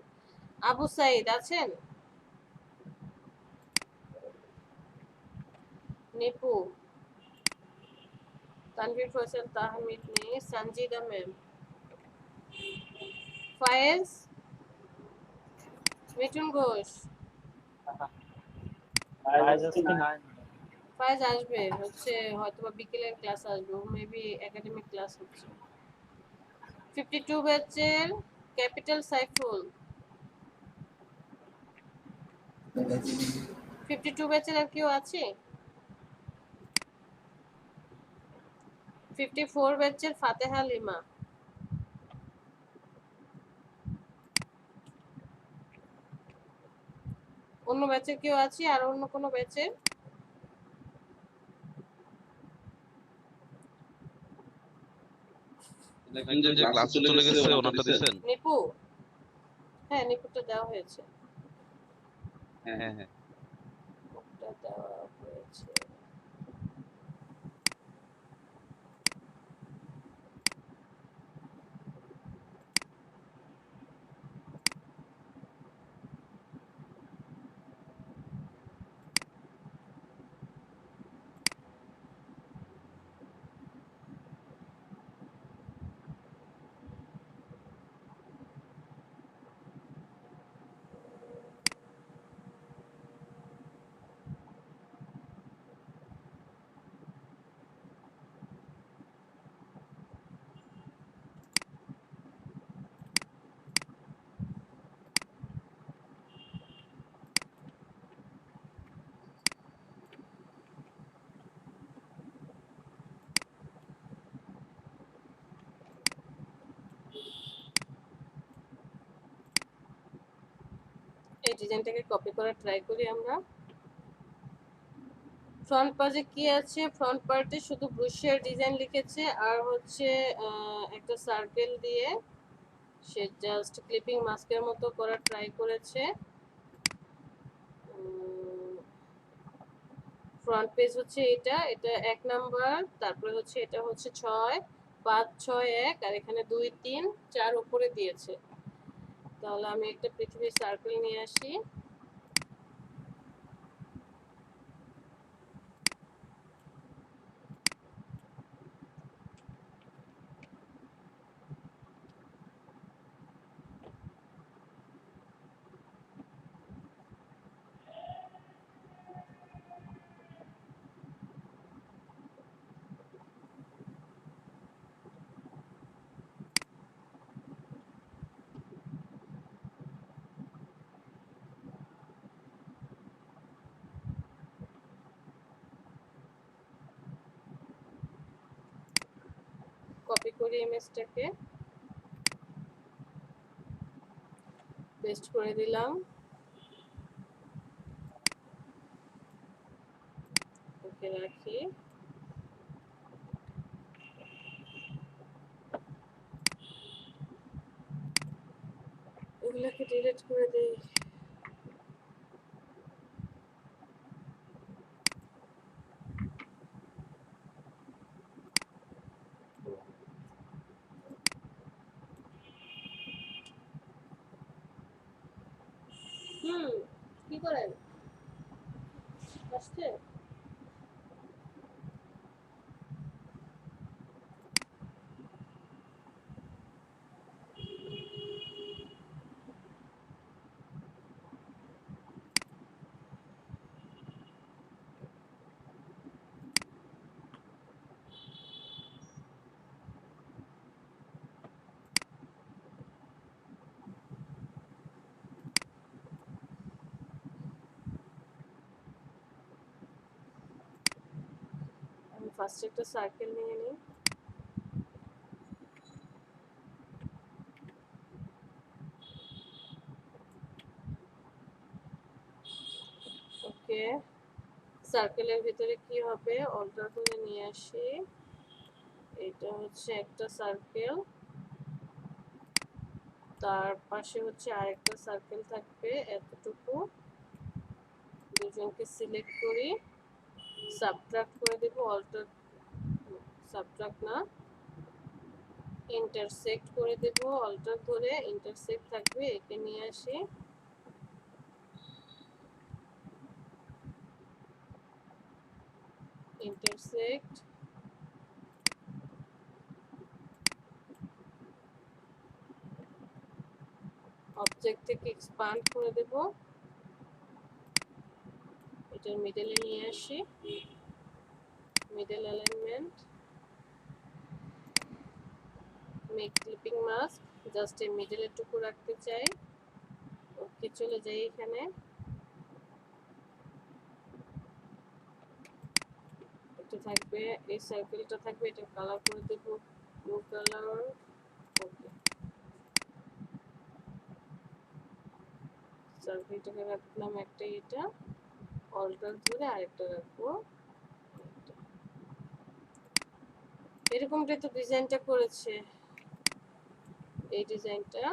আবু সাইদ আছেন? নিপু, তানভীর ফয়সাল, তাহমিদ নেই, সঞ্জিদা ম্যাম, ফায়েজ, মিঠুন ঘোষ। ফায়েজ আসবে হচ্ছে হয়তো বা বিকেলের ক্লাস আসবে, মেবি একাডেমিক ক্লাস হচ্ছে। 52 ব্যাচের ক্যাপিটাল সাইফুল, 52 ব্যাচের আর কেউ আছে? 54 ব্যাচের ফাতেহা লিমা, অন্য ব্যাচের কেউ আছে? আর অন্য কোনো ব্যাচের? দেখেন যে ক্লাস চলে গেছে ওনারটা দিছেন। নিপু, হ্যাঁ নিপুটা দেওয়া হয়েছে, হ্যাঁ হ্যাঁ, ওটা দেওয়া হয়েছে। এই ডিজাইনটাকে কপি করে ট্রাই করি আমরা। ফ্রন্ট পার্টে কি আছে? ফ্রন্ট পার্টে শুধু ব্রুশিয়ার ডিজাইন লিখেছে, আর হচ্ছে একটা সার্কেল দিয়ে সে জাস্ট ক্লিপিং মাস্কের মতো করা ট্রাই করেছে। ফ্রন্ট পেজ হচ্ছে এটা, এটা 1 নাম্বার, তারপরে হচ্ছে এটা হচ্ছে 6 5 6 1, আর এখানে 2 3 4 উপরে দিয়েছে। তাহলে আমি একটা পৃথিবীর সার্কেল নিয়ে আসি। কপি করে ইমেজটাকে পেস্ট করে দিলাম, ওকে রাখি। এগুলাকে ডিলিট করে দেই। কি করেন? আসছে? আমি ফার্স্ট একটা সার্কেল নিয়ে নিই। ওকে, সার্কেলের ভিতরে কি হবে, অল্টার করে নিয়ে আসি। এটা হচ্ছে একটা সার্কেল, তার পাশে হচ্ছে আরেকটা সার্কেল থাকবে এতটুকু। দুজনকে সিলেক্ট করি, সাবট্রাক্ট করে দেব, অল্টার, সাবট্রাক্ট না, ইন্টারসেক্ট করে দেব, অল্টার ধরে ইন্টারসেক্ট থাকবে, একে নিয়ে আসি। ইন্টারসেক্ট, অবজেক্ট থেকে এক্সপান্ড করে দেব, এটার মিডলে নিয়ে আসি, middle alignment, make clipping mask, just এই মিডলের টুকু রাখতে চাই। ওকে, চলে যাই এখানে, এটা থাকবে, এই সার্কেলটা থাকবে, এটা কালার করে দেব ব্লু কালার। ওকে, সার্কেলটাকে রাখলাম একটা, এটা অল্টার ধরে আরেকটা রাখবো। এরকমটাই তো ডিজাইনটা করেছে, এই ডিজাইনটা।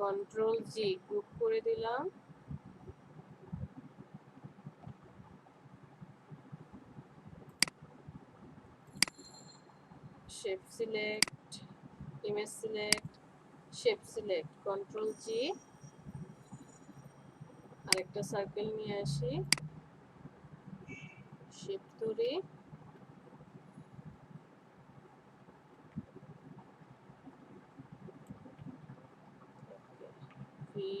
কন্ট্রোল জি, গ্রুপ করে দিলাম। Shape select, image select, shape select, control জি, আরেকটা সার্কেল নিয়ে আসি, শেপ ধরি, ভি,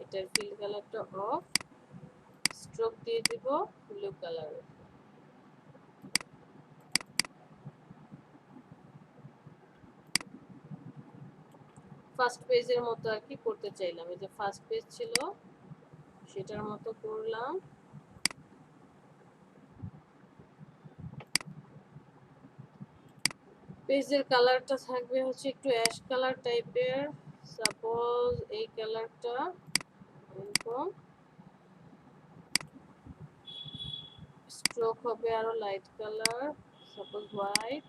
এটার ফিল কালারটা অফ, স্ট্রোক দিয়ে দিব ব্লু কালার। ফার্স্ট পেজের মতো আর কি করতে চাইলাম, এই যে ফার্স্ট পেজ ছিল সেটার মতো করলাম। পেজের কালারটা থাকবে হচ্ছে একটু অ্যাশ কালার টাইপের, সাপোজ এই কালারটা এরকম, স্ট্রোক হবে আরো লাইট কালার, সাপোজ হোয়াইট।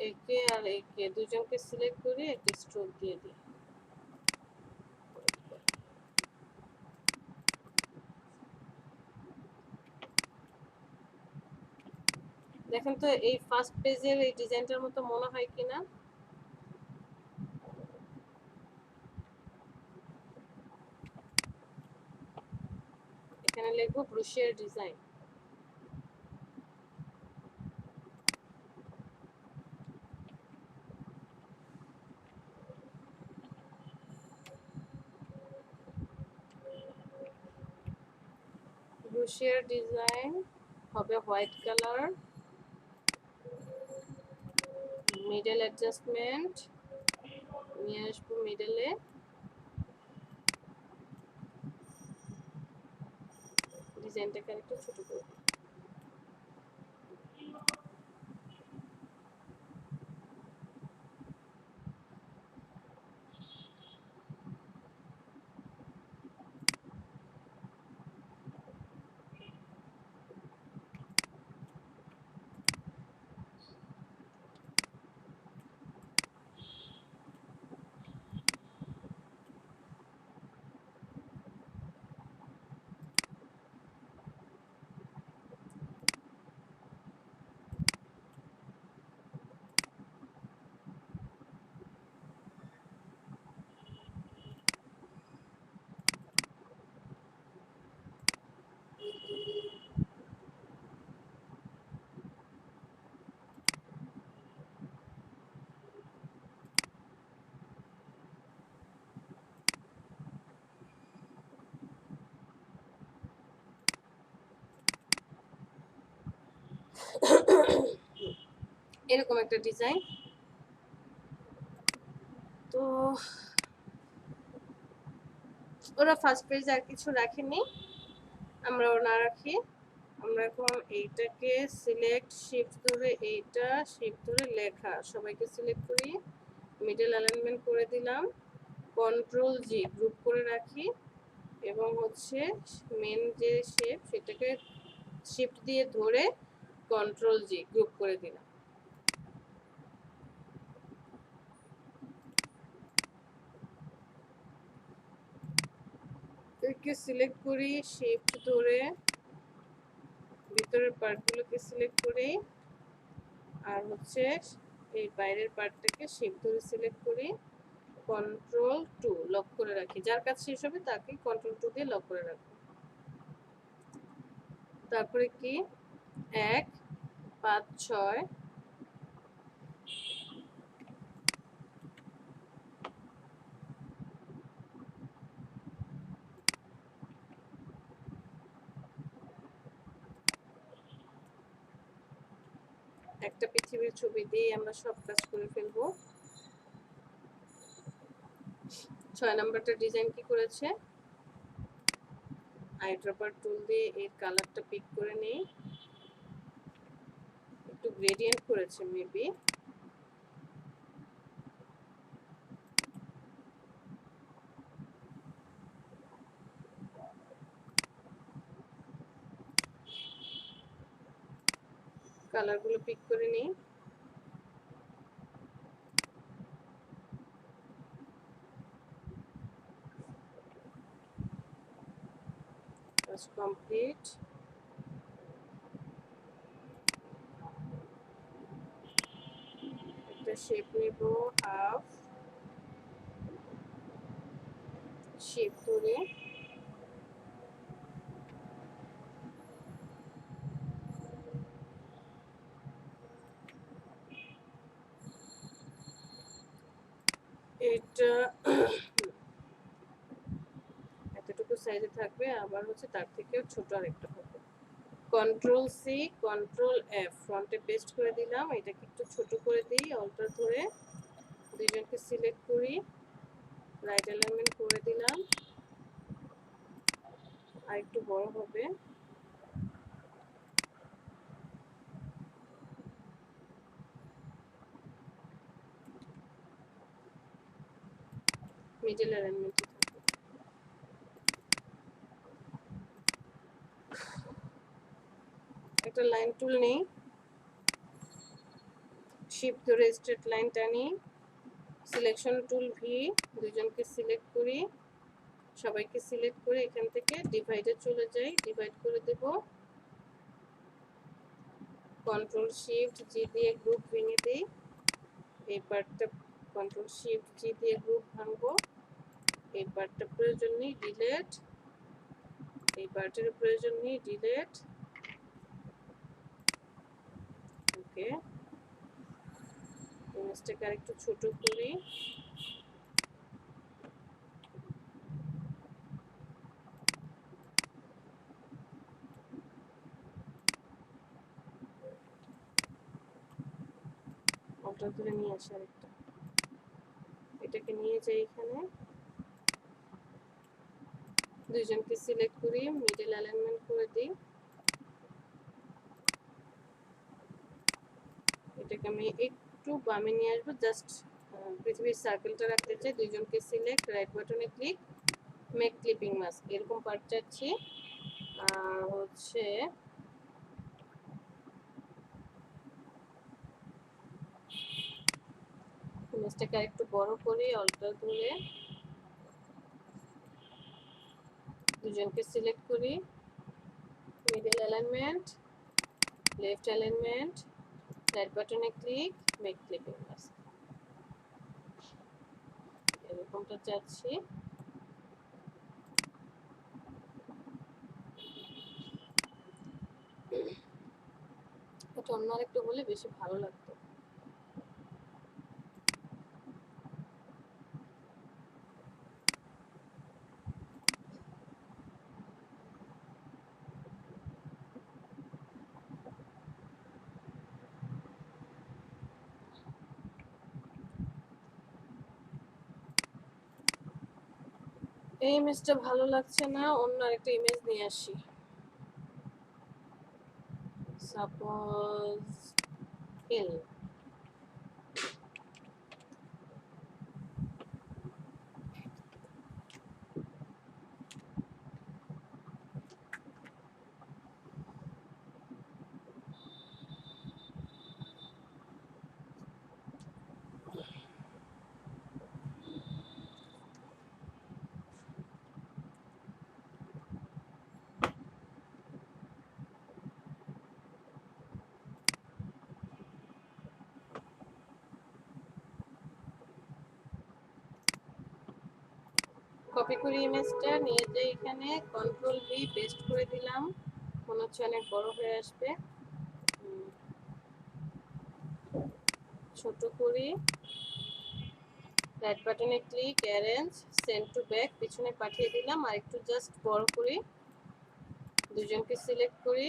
একে আর একে দুজনকে সিলেক্ট করে একটা স্ট্রোক দিয়ে দিই। দেখেন তো এই ফার্স্ট পেজের এই ডিজাইনটার মতো মনে হয় কিনা। এখানে লিখবো ব্রুশিয়ার ডিজাইন। ব্রুশিয়ার ডিজাইন হবে হোয়াইট কালার, মিডল অ্যাডজাস্টমেন্ট নিয়ে আসবো মিডলে, ডিজাইনটাকে একটু ছোট করে দিই। এরকম একটা ডিজাইন। তো ওরা ফার্স্ট পেজ আর কিছু রাখেনি, আমরাও না রাখি, আমরা এখন এইটাকে সিলেক্ট শিফট ধরে এইটা শিফট ধরে লেখা সবাইকে সিলেক্ট করি, মিডল অ্যালাইনমেন্ট করে দিলাম, কন্ট্রোল জি গ্রুপ করে রাখি এবং হচ্ছে মেন যে শেপ সেটাকে শিফট দিয়ে ধরে কন্ট্রোল জি গ্রুপ করে দিলাম। একে সিলেক্ট করি শিফট ধরে ভিতরের পার্টগুলোকে সিলেক্ট করি আর হচ্ছে এই বাইরের পার্টটাকে শিফট ধরে সিলেক্ট করি, কন্ট্রোল টু লক করে রাখি, যার কাজ শেষ হবে তাকে কন্ট্রোল টু দিয়ে লক করে রাখবো। তারপরে কি 1 5 6 একটা পৃথিবীর ছবি দিয়ে আমরা সব কাজ করে ফেলবো। 6 নাম্বারটা ডিজাইন কি করেছে, আইড্রপার টুল দিয়ে এর কালারটা পিক করে নেই, একটু গ্রেডিয়েন্ট করেছে মেবি, কালারগুলো পিক করে নিই। কাজ কমপ্লিট। একটা শেপ নেব, হাফ শেপ ধরে এটা এতটুকু সাইজে থাকবে, আবার হচ্ছে তার থেকেও ছোট আরেকটা হবে। কন্ট্রোল সি কন্ট্রোল এফ ফ্রন্টে পেস্ট করে দিলাম, এটাকে একটু ছোট করে দিই, অল্টার ধরে দুইজনকে সিলেক্ট করি, রাইট অ্যালাইনমেন্ট করে দিলাম, আর একটু বড় হবে। মিডল অ্যালাইনমেন্ট একটা লাইন টুল নেই, শিফট ধরে স্ট্রেট লাইন টানি, সিলেকশন টুল ভি, দুইজনকে সিলেক্ট করি, সবাইকে সিলেক্ট করে এখান থেকে ডিভাইডে চলে যাই, ডিভাইড করে দেব, কন্ট্রোল শিফট জি দিয়ে গ্রুপ ভেঙে দিই, এই পার্টটা কন্ট্রোল শিফট জি দিয়ে গ্রুপ ভাঙবো, এই পার্টটা প্রয়োজন নেই ডিলেট, এই পার্টের প্রয়োজন নেই ডিলেট, ওকে। ইমেজটাকে আরেকটু ছোট করি, অল্টার ধরে নিয়ে আসি আরেকটা, এটাকে নিয়ে যাই এখানে, দুইজনকে সিলেক্ট করি, মিডল অ্যালাইনমেন্ট করে দিই, এটাকে আমি একটু বামে নিয়ে আসবো, জাস্ট পৃথিবীর সার্কেলটা রাখতে চাই, দুইজনকে সিলেক্ট, রাইট বাটনে ক্লিক, মেক ক্লিপিং মাস্ক, এরকম পার্ট চাচ্ছি। আর হচ্ছে ইমেজটাকে একটু বড় করি, অল্টার ধরে দুজনকে সিলেক্ট করি, middle alignment, left alignment, right বাটনে ক্লিক, মেক ক্লিপিং মাস্ক, এরকমটা চাচ্ছি। এটা অন্য আরেকটু হলে বেশি ভালো লাগতো। এই ইমেজটা ভালো লাগছে না, অন্য আরেকটা ইমেজ নিয়ে আসি। Suppose hill. কপি করে ইমেজটা নিয়ে যাই এখানে, কন্ট্রোল ভি পেস্ট করে দিলাম, মনে হচ্ছে অনেক বড় হয়ে আসবে। ছোট করি, রাইট বাটনে click, arrange, send to back, পিছনে পাঠিয়ে দিলাম। আর একটু জাস্ট বড় করি, দুজনকে সিলেক্ট করি,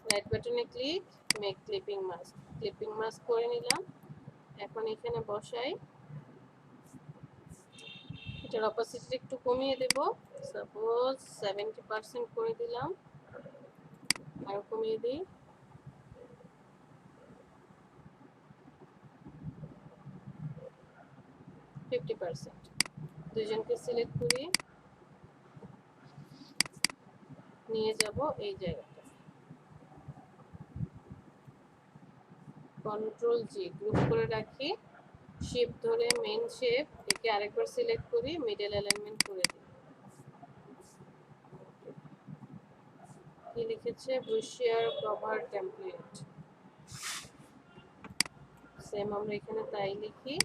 রাইট বাটনে click, make clipping mask, clipping mask করে নিলাম। এখন এখানে বসাই, এটার অপাসিটি একটু কমিয়ে দেব, সাপোজ 70% করে দিলাম, আরো কমিয়ে দিই, দুজনকে সিলেক্ট করি, নিয়ে যাব এই জায়গাটা, কন্ট্রোল জি গ্রুপ করে রাখি, শিফট ধরে মেইন শেপ, একে আরেকবার সিলেক্ট করি, মিডল অ্যালাইনমেন্ট করে দিই। কি লিখেছে? ব্রুশিয়ার কভার টেমপ্লেট, সেম আমরা এখানে তাই লিখি।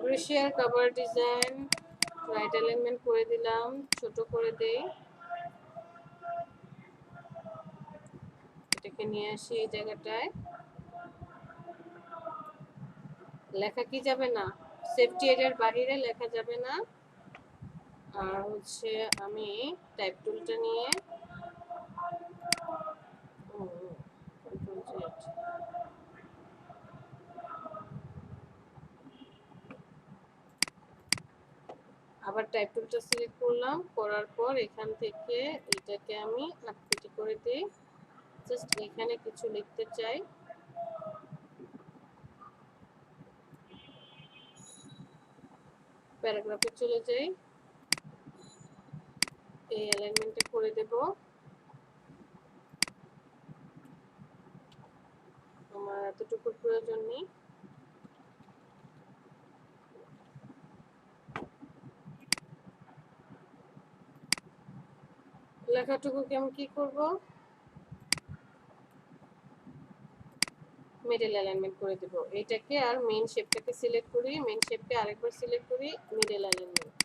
Brochure cover design, right alignment করে দিলাম, ছোট করে দেই, এটাকে নিয়ে আসি এই জায়গাটায়। লেখা কি যাবে না, সেফটি এরিয়ার বাইরে লেখা যাবে না। আর হচ্ছে আমি টাইপ টুলটা নিয়ে কন্ট্রোল জেড, আবার টাইপ টুলটা সিলেক্ট করলাম, করার পর এখান থেকে এটাকে আমি আকৃতি করে দিই, জাস্ট এখানে কিছু লিখতে চাই, প্যারাগ্রাফে চলে যাই, এই অ্যালাইনমেন্টে করে দেব, আমার এতটুকুর প্রয়োজন নেই। লেখাটুকুকে আমি কি করব, মিডল অ্যালাইনমেন্ট করে দেব, এটাকে আর মেইন শেপটাকে সিলেক্ট করি, মেইন শেপকে আরেকবার সিলেক্ট করি, মিডল অ্যালাইনমেন্ট,